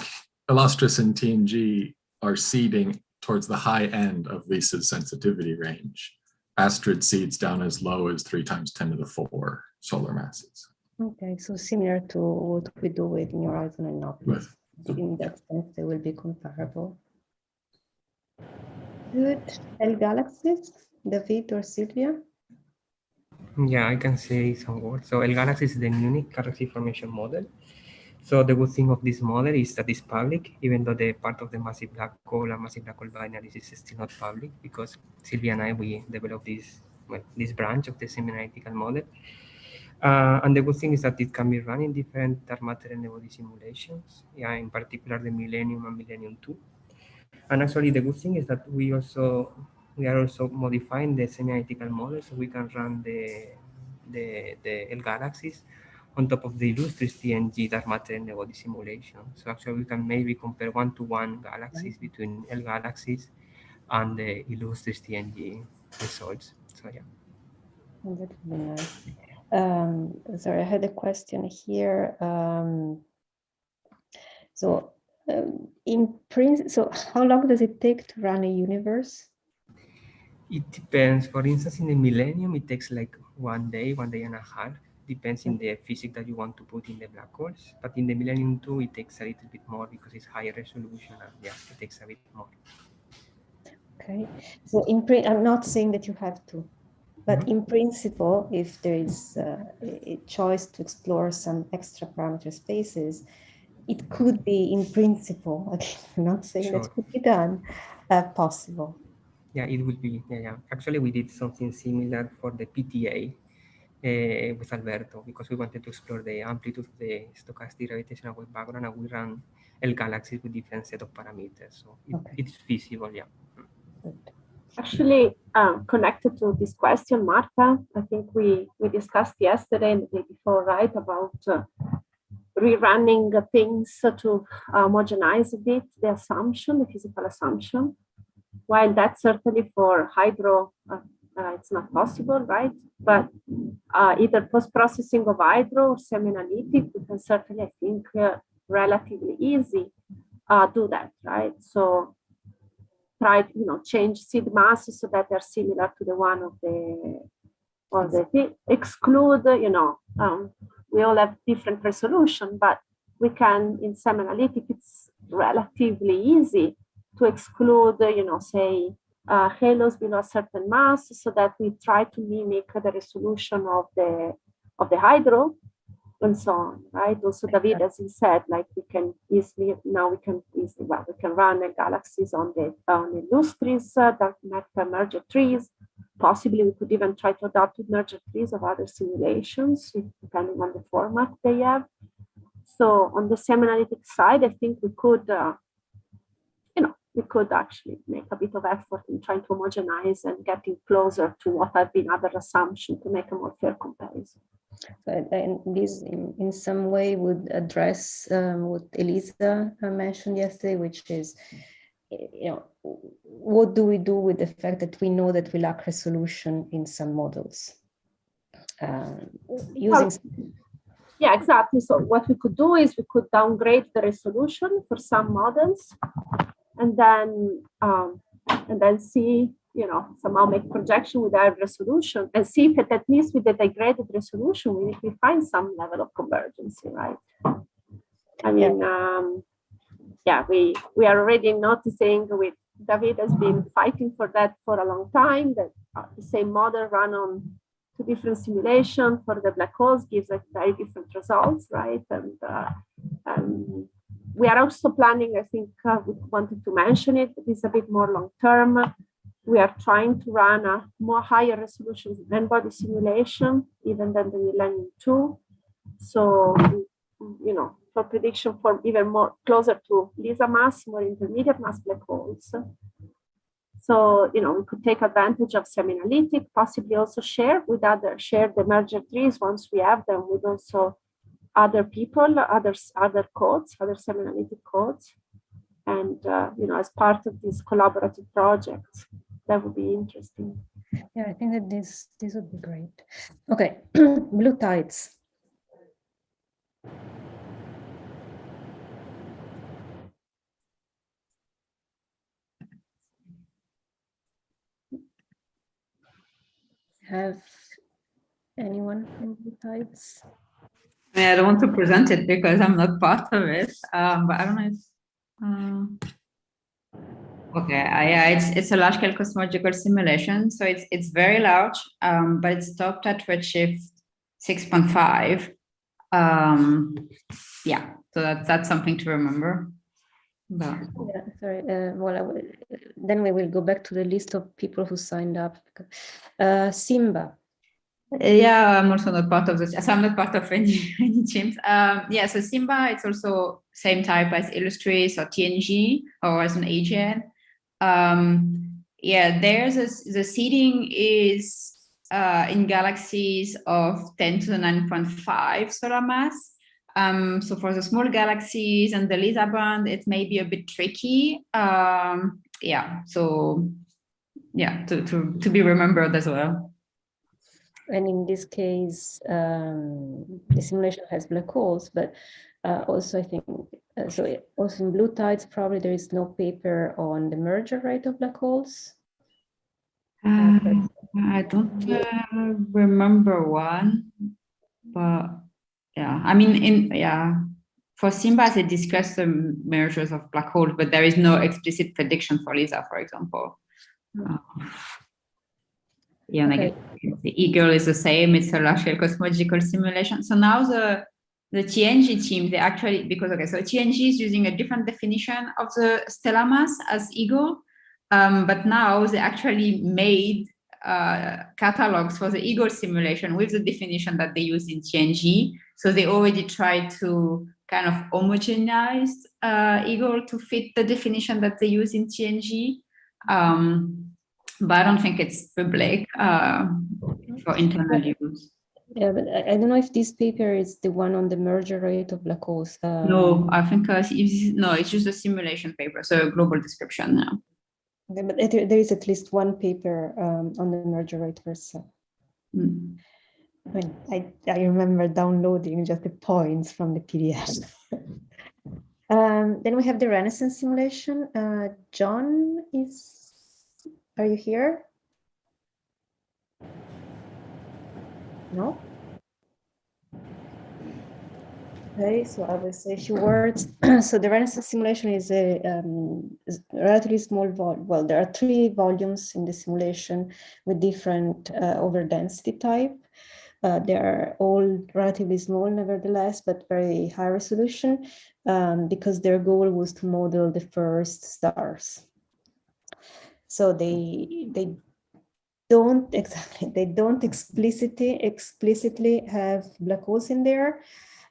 Illustris and TNG are seeding towards the high end of Lisa's sensitivity range, Astrid seeds down as low as 3 × 10⁴ solar masses. Okay, so similar to what we do with New Horizon and Nautilus. In that sense, they will be comparable. Good. L galaxies, David or Sylvia? Yeah, I can say some words. So L galaxies is the unique galaxy formation model. So the good thing of this model is that it's public, even though the part of the massive black hole and massive black hole binaries is still not public, because Sylvia and I, we developed this, this branch of the semi-analytical model. And the good thing is that it can be run in different dark matter and nebody simulations, yeah, in particular the Millennium and Millennium 2. And actually the good thing is that we are also modifying the semi-analytical model, so we can run the L galaxies on top of the Illustris TNG dark matter and nebody simulation. So actually we can maybe compare 1-to-1 galaxies between L galaxies and the Illustris TNG results. So yeah. That would be nice. Sorry, I had a question here. So In principle, so how long does it take to run a universe? It depends. For instance, in the Millennium, it takes like 1 day, 1 day and a half. Depends in the physics that you want to put in the black holes. But in the Millennium 2, it takes a little bit more because it's higher resolution. And yeah, it takes a bit more. Okay. So I'm not saying that you have to, but in principle, if there is a choice to explore some extra parameter spaces, it could be in principle, again, I'm not saying Sure. that could be done, possible. Yeah, it would be. Yeah. Actually, we did something similar for the PTA with Alberto because we wanted to explore the amplitude of the stochastic gravitational wave background, and we ran L galaxies with different set of parameters. So it's feasible, yeah. Actually, connected to this question, Marta, I think we discussed yesterday and the day before, right, about rerunning things to homogenize a bit the assumption, the physical assumption. While that's certainly for hydro, it's not possible, right? But either post-processing of hydro or semi-analytic, we can certainly, I think, relatively easy do that, right? So try, change seed masses so that they're similar to the one of the exclude, we all have different resolution, but we can, in semi-analytic, it's relatively easy to exclude, say, halos below a certain mass, so that we try to mimic the resolution of the hydro, and so on, right? Also, David, as he said, like we can easily run the galaxies on the illustris, dark matter merger trees. Possibly, we could even try to adapt with merger trees of other simulations, depending on the format they have. So, on the semi-analytic side, I think we could, we could actually make a bit of effort in trying to homogenize and getting closer to what have been other assumptions to make a more fair comparison. And this in some way would address what Elisa mentioned yesterday, which is, what do we do with the fact that we know that we lack resolution in some models? Yeah, exactly. So what we could do is we could downgrade the resolution for some models, and then see, somehow make projection with higher resolution and see if at least with the degraded resolution, we find some level of convergence, right? I mean, we are already noticing with David has been fighting for that for a long time, that the same model run on two different simulations for the black holes gives like very different results, right? And we are also planning, I think we wanted to mention it, but it's a bit more long-term. We are trying to run a more higher resolution N-body simulation, even than the Millennium 2. So, for prediction for even more closer to LISA mass, more intermediate mass black holes. So, we could take advantage of semi-analytic, possibly also share the merger trees once we have them with also other people, other codes, other semi-analytic codes. And, as part of these collaborative projects, that would be interesting. Yeah, I think that this would be great. Okay, blue tides. Have anyone from blue tides? I don't want to present it because I'm not part of it, but I don't know if, okay, it's a large-scale cosmological simulation, so it's very large, but it's stopped at redshift 6.5. Yeah, so that's something to remember. But... Yeah, sorry. Then we will go back to the list of people who signed up. Simba. Yeah, I'm also not part of this. So I'm not part of any teams. Yeah, so Simba, it's also same type as Illustris or TNG or as an AGN. Yeah, the seeding is in galaxies of 10 to the 9.5 solar mass. So for the small galaxies and the LISA band, it may be a bit tricky. Yeah, so yeah, to be remembered as well. And in this case, the simulation has black holes, but also I think So also in blue tides, probably there is no paper on the merger rate of black holes. I don't remember one, but yeah, I mean, for SIMBAS, it discussed the mergers of black holes, but there is no explicit prediction for LISA, for example. Yeah, and I guess the Eagle is the same. It's a large-scale cosmological simulation. So now the TNG team, they actually, so TNG is using a different definition of the stellar mass as Eagle, but now they actually made catalogs for the Eagle simulation with the definition that they use in TNG. So they already tried to kind of homogenize Eagle to fit the definition that they use in TNG. But I don't think it's public for internal use. Yeah, but I don't know if this paper is the one on the merger rate of black holes. No, I think it's just a simulation paper, so a global description now. Okay, but there is at least one paper on the merger rate versa. I mean, I remember downloading just the points from the PDF. Then we have the Renaissance simulation. John are you here? No? Okay, so I will say a few words. So the Renaissance simulation is a relatively small volume. Well, there are 3 volumes in the simulation with different overdensity type. They are all relatively small, nevertheless, but very high resolution because their goal was to model the first stars. So they don't explicitly have black holes in there.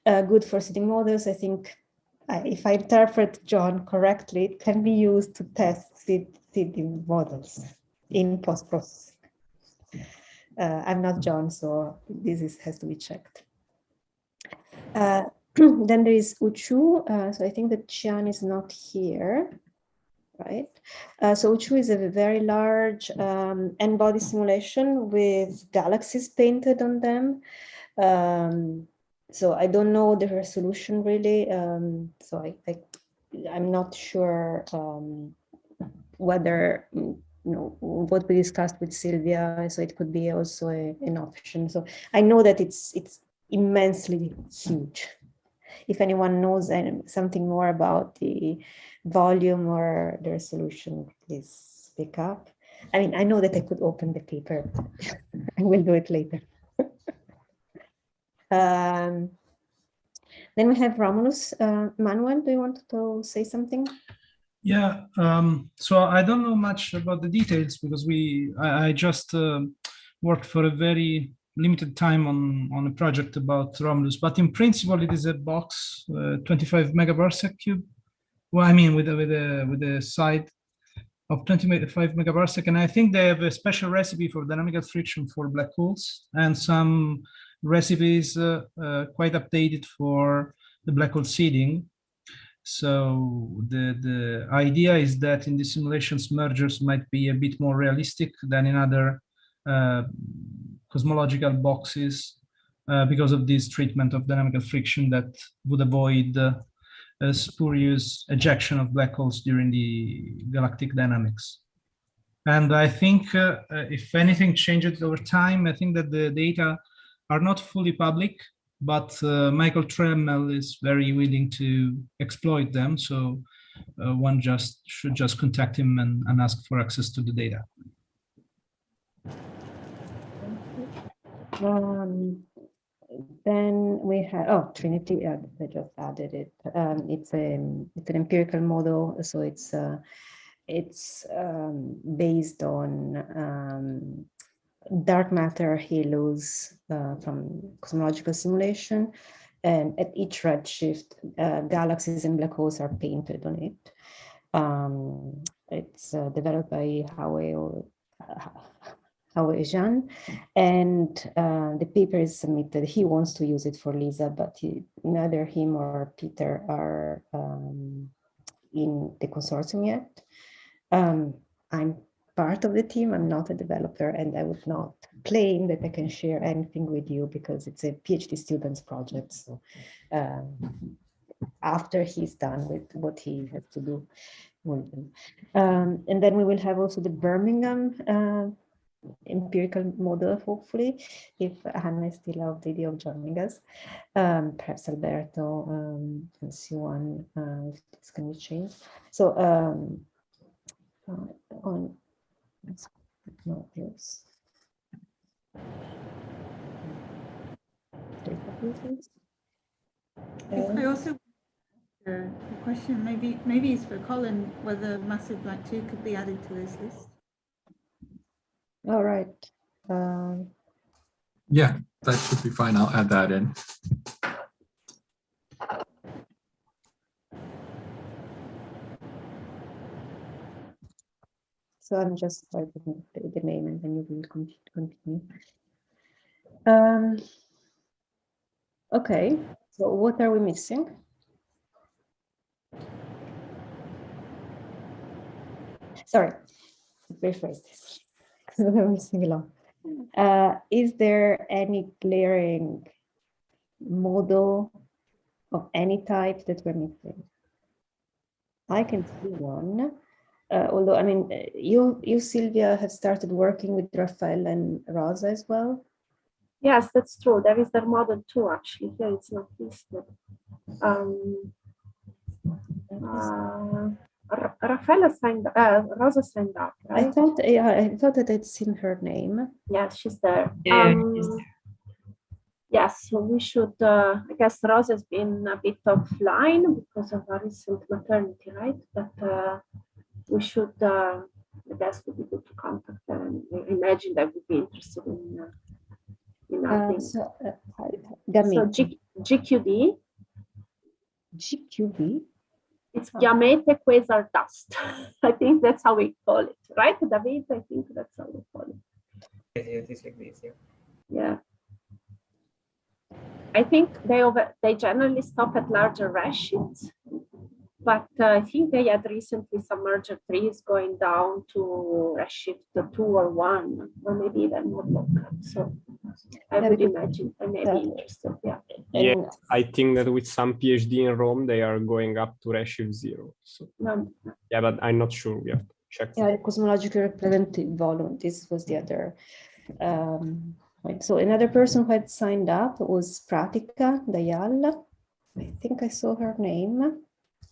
Good for seeding models. I think if I interpret John correctly, it can be used to test seeding models in post-processing. I'm not John, so this has to be checked. Then there is Uchu. So I think that Chian is not here, right? So Uchu is a very large n-body simulation with galaxies painted on them. So I don't know the resolution really. So I'm not sure whether what we discussed with Sylvia. So it could be also an option. So I know that it's immensely huge. If anyone knows something more about the volume or the resolution, please speak up. I mean, I know that I could open the paper. I will do it later. Then we have Romulus. Manuel, do you want to say something? Yeah, so I don't know much about the details because I just worked for a very limited time on a project about Romulus, but in principle it is a box 25 megaparsec cube. Well, I mean with a side of 25 megaparsec, and I think they have a special recipe for dynamical friction for black holes and some recipes quite updated for the black hole seeding. So the idea is that in the simulations, mergers might be a bit more realistic than in other cosmological boxes because of this treatment of dynamical friction that would avoid spurious ejection of black holes during the galactic dynamics. And I think if anything changes over time, I think that the data are not fully public, but Michael Tremmel is very willing to exploit them. So one should just contact him and ask for access to the data. Then we have, Trinity, I just added it. It's an empirical model, so it's based on dark matter halos from cosmological simulation, and at each redshift, galaxies and black holes are painted on it. It's developed by Hao Zhan, and the paper is submitted. He wants to use it for LISA, but neither him or Peter are in the consortium yet. I'm part of the team. I'm not a developer, and I would not claim that I can share anything with you because it's a PhD student's project. So after he's done with what he has to do. And then we will have also the Birmingham empirical model, hopefully, if Hannah is still of the idea of joining us. Perhaps Alberto and so on, if this can be changed. So on modules. I also a question, maybe it's for Colin, whether Massive Black 2 could be added to this list. All right. Yeah, that should be fine. I'll add that in. So I'm just writing the name and then you will continue. Okay, so what are we missing? Sorry, rephrase this. We're missing a lot. Is there any glaring model of any type that we're missing? I can see one. Although, I mean, you, Sylvia, have started working with Rafael and Rosa as well. Yes, that's true. There is their model too, actually. Here it's not listed. Rafaela signed, Rosa signed up, right? I thought that I'd seen her name. Yes, she's there. Yeah, yes, so we should, I guess Rosa has been a bit offline because of her recent maternity, right? But we should, I guess, would be good to contact her and imagine that would be interested in adding. So GQD. GQD? It's Gamete Quasar Dust. I think that's how we call it, right, David? I think that's how we call it. yes, it's like this, yeah. Yeah. I think they generally stop at larger redshifts, but I think they had recently some merger trees going down to redshift 2 or 1, or maybe even more local. So I would imagine I may be interested. Yeah. Yeah, I think that with some PhD in Rome, they are going up to redshift 0. So yeah, but I'm not sure. We have to check. Yeah, cosmological representative volume. This was the other. Right. So another person who had signed up was Pratica Dayal. I think I saw her name.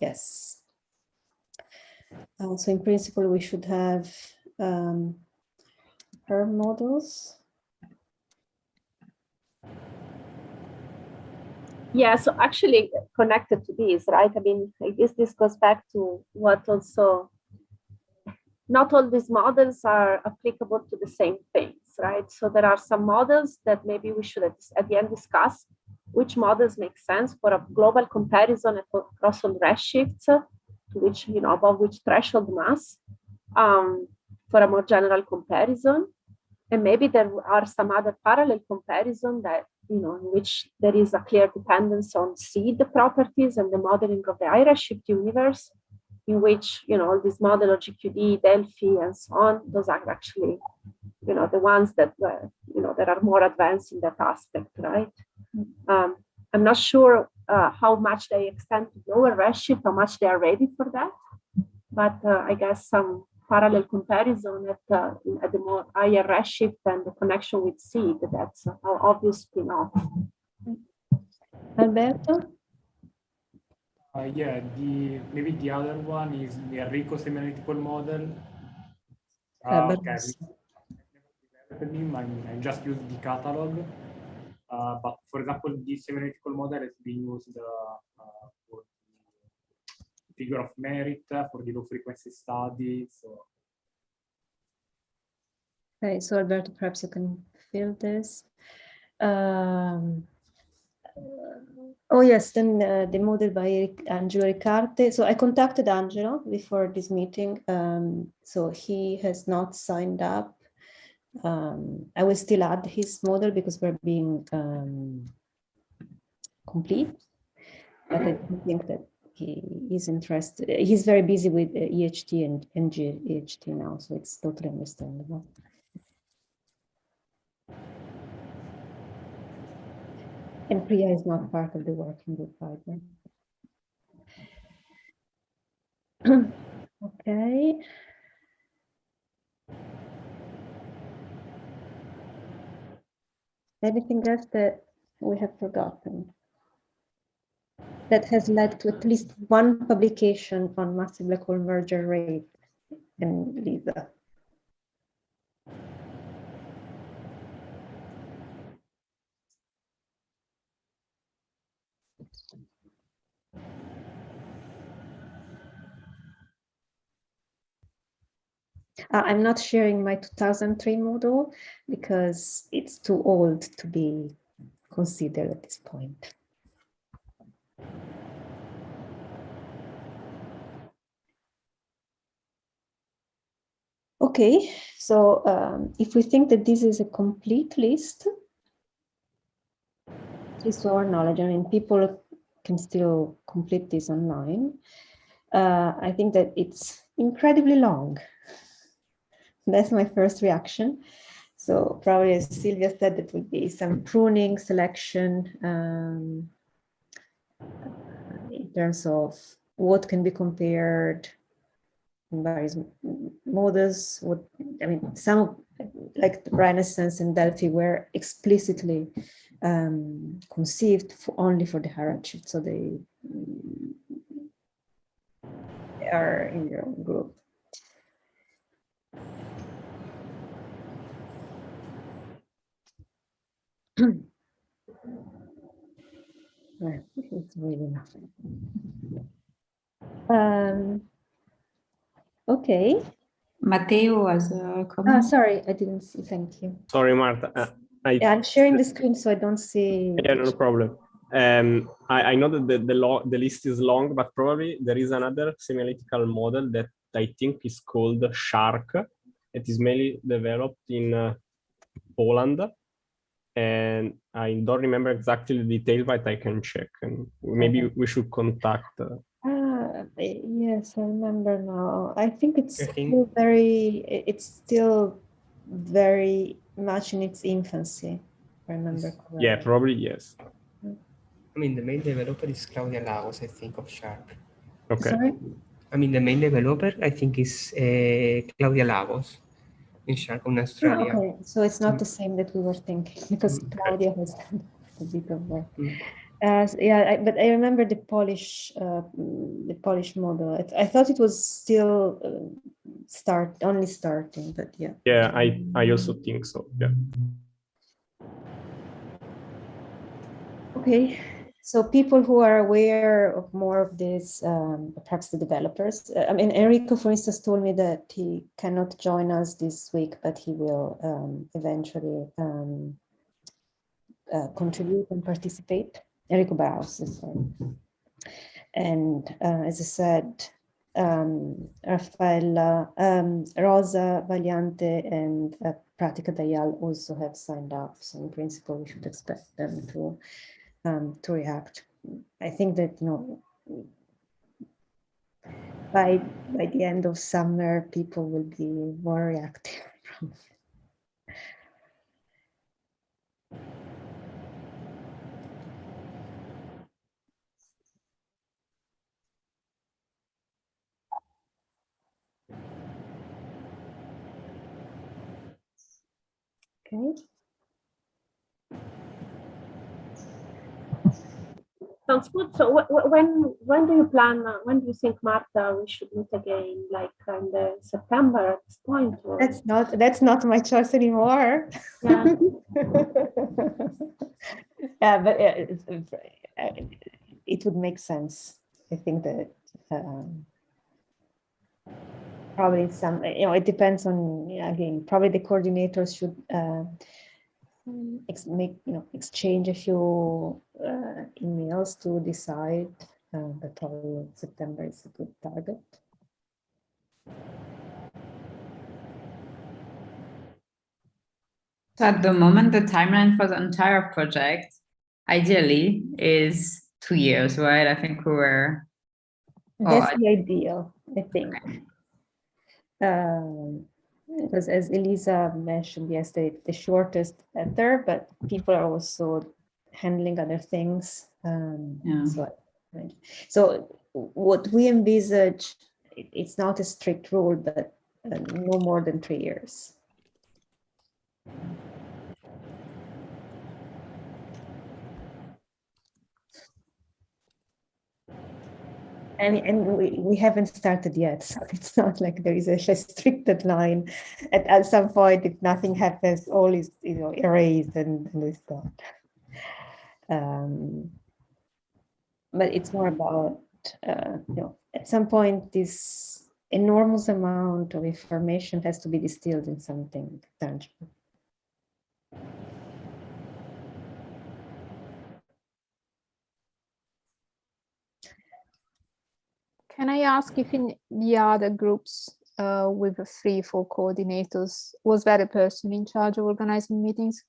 Yes. So in principle, we should have her models. Yeah, so actually connected to this, right? I mean, I guess this goes back to what also, not all these models are applicable to the same things, right? So there are some models that maybe we should at the end discuss which models make sense for a global comparison across all redshifts, to which, above which threshold mass, for a more general comparison. And maybe there are some other parallel comparison that, in which there is a clear dependence on seed properties and the modeling of the high redshift universe, in which, all these model of GQD, Delphi, and so on, those are actually, the ones that, that are more advanced in that aspect, right? I'm not sure how much they extend to lower redshift, how much they are ready for that, but I guess some parallel comparison at the more higher redshift and the connection with seed, that's an obvious spin-off. Alberto? Yeah, maybe the other one is the Enrico semi-analytical model. Okay, I just used the catalog. But for example, this semi-analytical model has been used for the figure of merit, for the low frequency study. So. Okay, so Alberto, perhaps you can fill this. Oh yes, then the model by Angelo Ricarte. So I contacted Angelo before this meeting. So he has not signed up. I will still add his model because we're being complete, but I don't think that he is interested. He's very busy with EHT and NGEHT now, so it's totally understandable. And Priya is not part of the working group either. Okay. Anything else that we have forgotten that has led to at least one publication on massive black hole merger rate and LISA? I'm not sharing my 2003 model because it's too old to be considered at this point. Okay, so if we think that this is a complete list, at least to our knowledge, I mean, people can still complete this online. I think that it's incredibly long. That's my first reaction. So probably, as Sylvia said, it would be some pruning, selection in terms of what can be compared in various models. What I mean, some like the Renaissance and Delphi were explicitly conceived only for the hierarchy, so they are in your own group. It's really nothing. Okay. Matteo has a comment. Sorry, I didn't see. Thank you. Sorry, Marta. Yeah, I'm sharing the screen, so I don't see. Yeah, no problem. I know that the list is long, but probably there is another semianalytical model that I think is called Shark. It is mainly developed in Poland, and I don't remember exactly the detail, but I can check, and maybe we should contact. Yes, I remember now. I think it's still very much in its infancy, if I remember correctly. Yeah, probably yes. I mean, the main developer is Claudia Lagos, I think, of Sharp. Okay. Sorry? I mean, the main developer, I think, is Claudia Lagos in Sharp in Australia. Okay, so it's not the same that we were thinking, because Claudia has done a bit of work. Yeah, but I remember the Polish model. I thought it was still only starting, but yeah. Yeah, I also think so. Yeah. Okay, so people who are aware of more of this, perhaps the developers. I mean, Enrico, for instance, told me that he cannot join us this week, but he will eventually contribute and participate. Enrico Baraus, sorry. And as I said, Raffaella, Rosa Valiante, and Pratica Dayal also have signed up. So in principle, we should expect them to react. I think that, you know, by the end of summer, people will be more reactive. Okay. Sounds good. So when do you plan? When do you think, Marta, we should meet again? Like in the September at this point? Or? That's not my choice anymore. Yeah. Yeah, but it would make sense. I think that probably some, you know, it depends on, again, probably the coordinators should exchange a few emails to decide, but probably September is a good target. So at the moment, the timeline for the entire project, ideally, is 2 years, right? I think we were. That's the ideal, I think. Because as Elisa mentioned yesterday, the shortest better, but people are also handling other things. So what we envisage it's not a strict rule, but no more than 3 years. And we haven't started yet, so it's not like there is a restricted line. At some point, if nothing happens, all is erased and it's gone. But it's more about at some point this enormous amount of information has to be distilled in something tangible. Can I ask if in the other groups with the 3-4 coordinators, was that a person in charge of organizing meetings,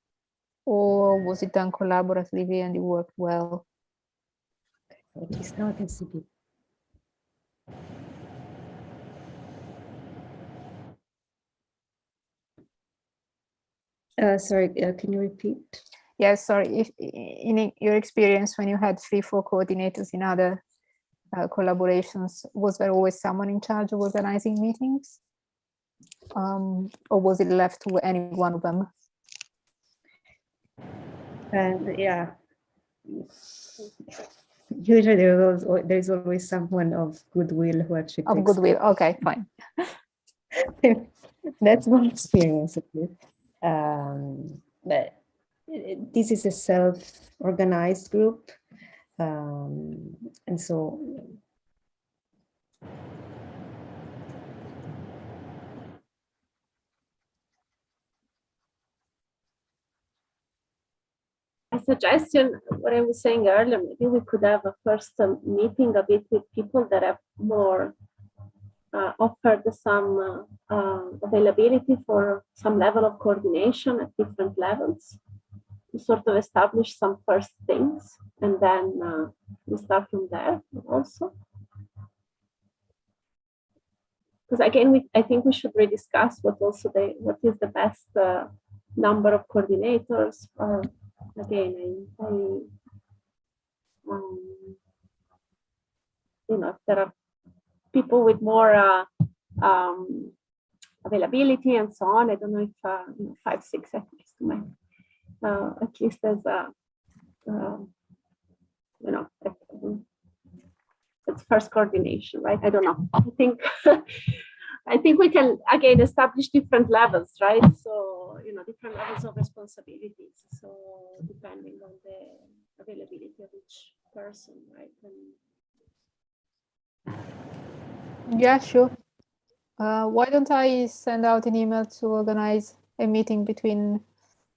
or was it done collaboratively and it worked well? It is not in CP. Sorry, can you repeat? Yeah, sorry. If in your experience, when you had 3-4 coordinators in other collaborations, was there always someone in charge of organizing meetings? Or was it left to any one of them? And yeah, usually there's always someone of goodwill who actually Of takes goodwill, okay, fine. That's my experience at least. But this is a self-organized group. And so a suggestion, what I was saying earlier, maybe we could have a first meeting a bit with people that have more offered some availability for some level of coordination at different levels to sort of establish some first things, and then we start from there also. Because again, I think we should rediscuss what is the best number of coordinators. Again, if there are people with more availability and so on, I don't know if 5, 6 at least, at least as a it's first coordination, right? I don't know. I think we can again establish different levels, right? So different levels of responsibilities. So depending on the availability of each person, right? Yeah, sure. Why don't I send out an email to organize a meeting between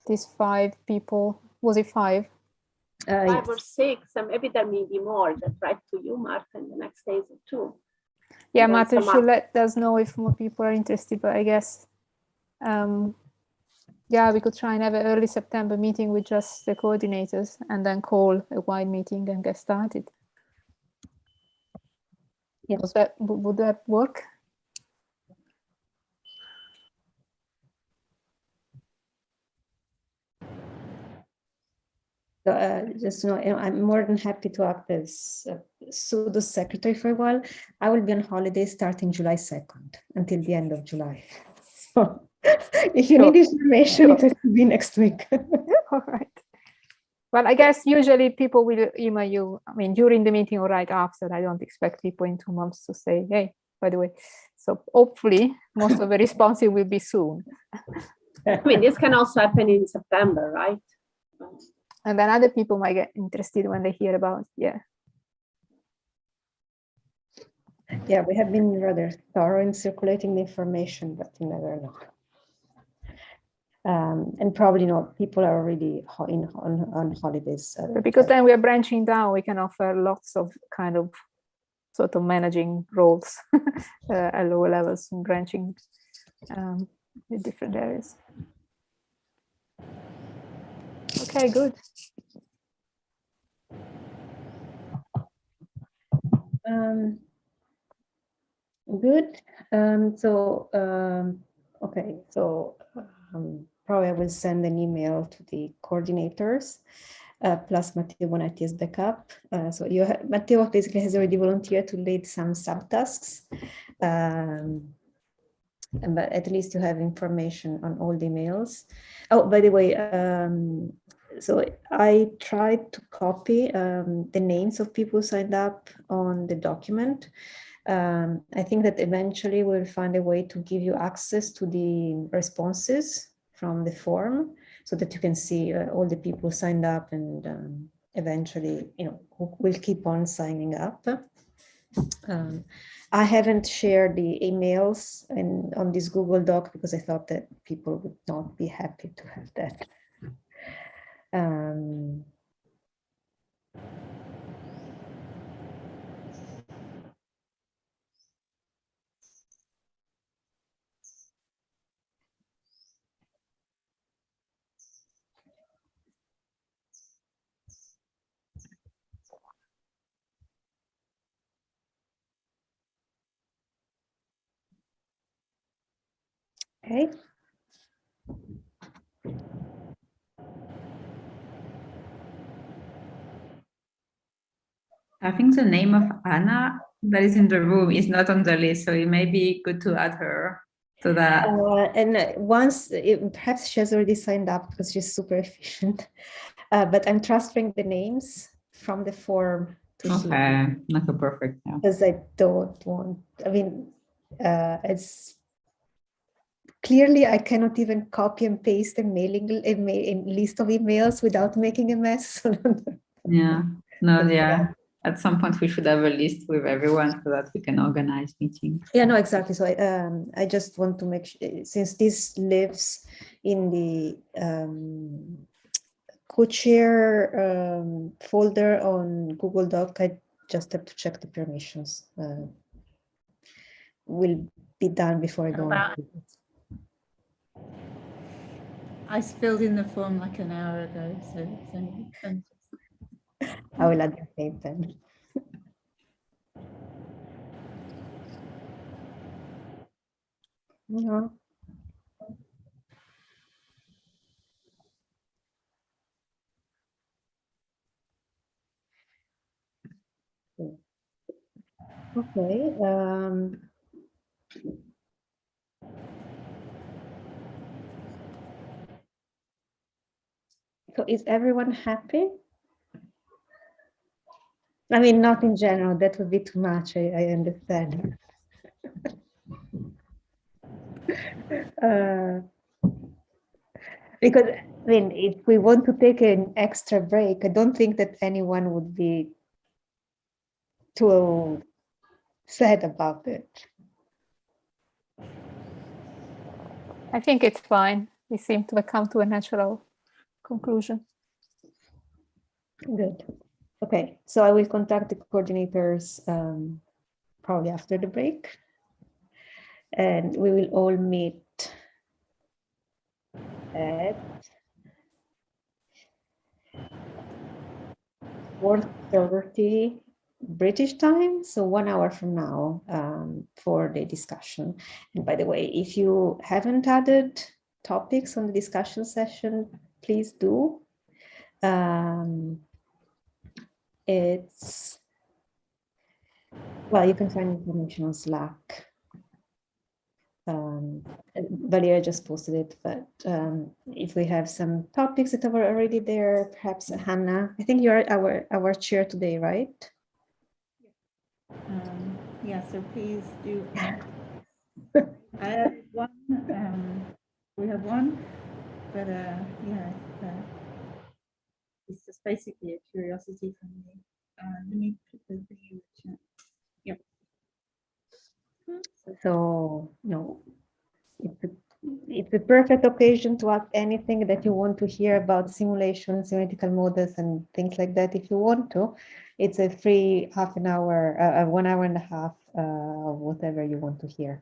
these 5 people? Was it 5? 5 yes. or 6, and maybe there may be more that write to you, Martha, and the next days or 2. Yeah, And then Martha some should let us know if more people are interested, but I guess, yeah, we could try and have an early September meeting with just the coordinators and then call a wide meeting and get started. Yeah. Would that work? So, just to know, I'm more than happy to act as pseudo secretary for a while. I will be on holiday starting July 2nd until the end of July. So if you need information, it has to be next week. All right. Well, I guess usually people will email you, I mean, during the meeting or right after. I don't expect people in 2 months to say, hey, by the way. So hopefully most of the responses will be soon. I mean, this can also happen in September, right? And then other people might get interested when they hear about, yeah. Yeah, we have been rather thorough in circulating the information, but you never know. And probably people are already on holidays. Because then we are branching down, we can offer lots of kind of sort of managing roles at lower levels and branching in different areas. Okay, good. Good. Okay, so probably I will send an email to the coordinators plus Matteo Bonetti as backup. So Matteo basically has already volunteered to lead some subtasks. But at least you have information on all the emails. Oh, by the way, so I tried to copy the names of people who signed up on the document. I think that eventually we'll find a way to give you access to the responses from the form so that you can see all the people who signed up and eventually, who will keep on signing up. I haven't shared the emails on this Google Doc because I thought that people would not be happy to have that. Okay. I think the name of Anna that is in the room is not on the list, so it may be good to add her to that. And once, perhaps she has already signed up because she's super efficient, but I'm transferring the names from the form to Okay, not a perfect. Yeah. Because I don't want, it's clearly I cannot even copy and paste a list of emails without making a mess. Yeah, no, yeah. At some point we should have a list with everyone so that we can organize meetings. Yeah, no, exactly. So I just want to make sure, since this lives in the co-chair folder on Google Doc, I just have to check the permissions. Will be done before I go on. I filled in the form like an hour ago, so it's only I will add your name then. No. Okay. So is everyone happy? I mean, not in general, that would be too much, I understand. Because, I mean, if we want to take an extra break, I don't think that anyone would be too sad about it. I think it's fine. We seem to have come to a natural conclusion. Good. Okay, so I will contact the coordinators probably after the break. And we will all meet at 4:30 British time, so 1 hour from now for the discussion. And by the way, if you haven't added topics on the discussion session, please do. It's, well, you can find information on Slack. Valeria just posted it, but if we have some topics that are already there, perhaps Hannah, I think you're our chair today, right? yeah, so please do. I have one, we have one, but yeah, it's just basically a curiosity from me. Let me put the thing in the chat. Yep. So, no, it's a perfect occasion to ask anything that you want to hear about simulations, theoretical models, and things like that. If you want to, it's a free half an hour, 1 hour and a half, whatever you want to hear.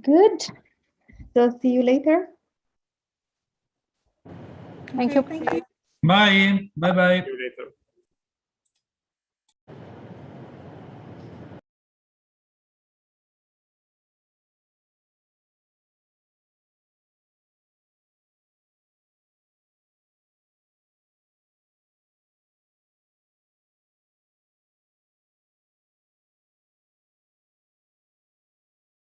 Good. So see you later. Thank you. Bye. Bye-bye. See you later.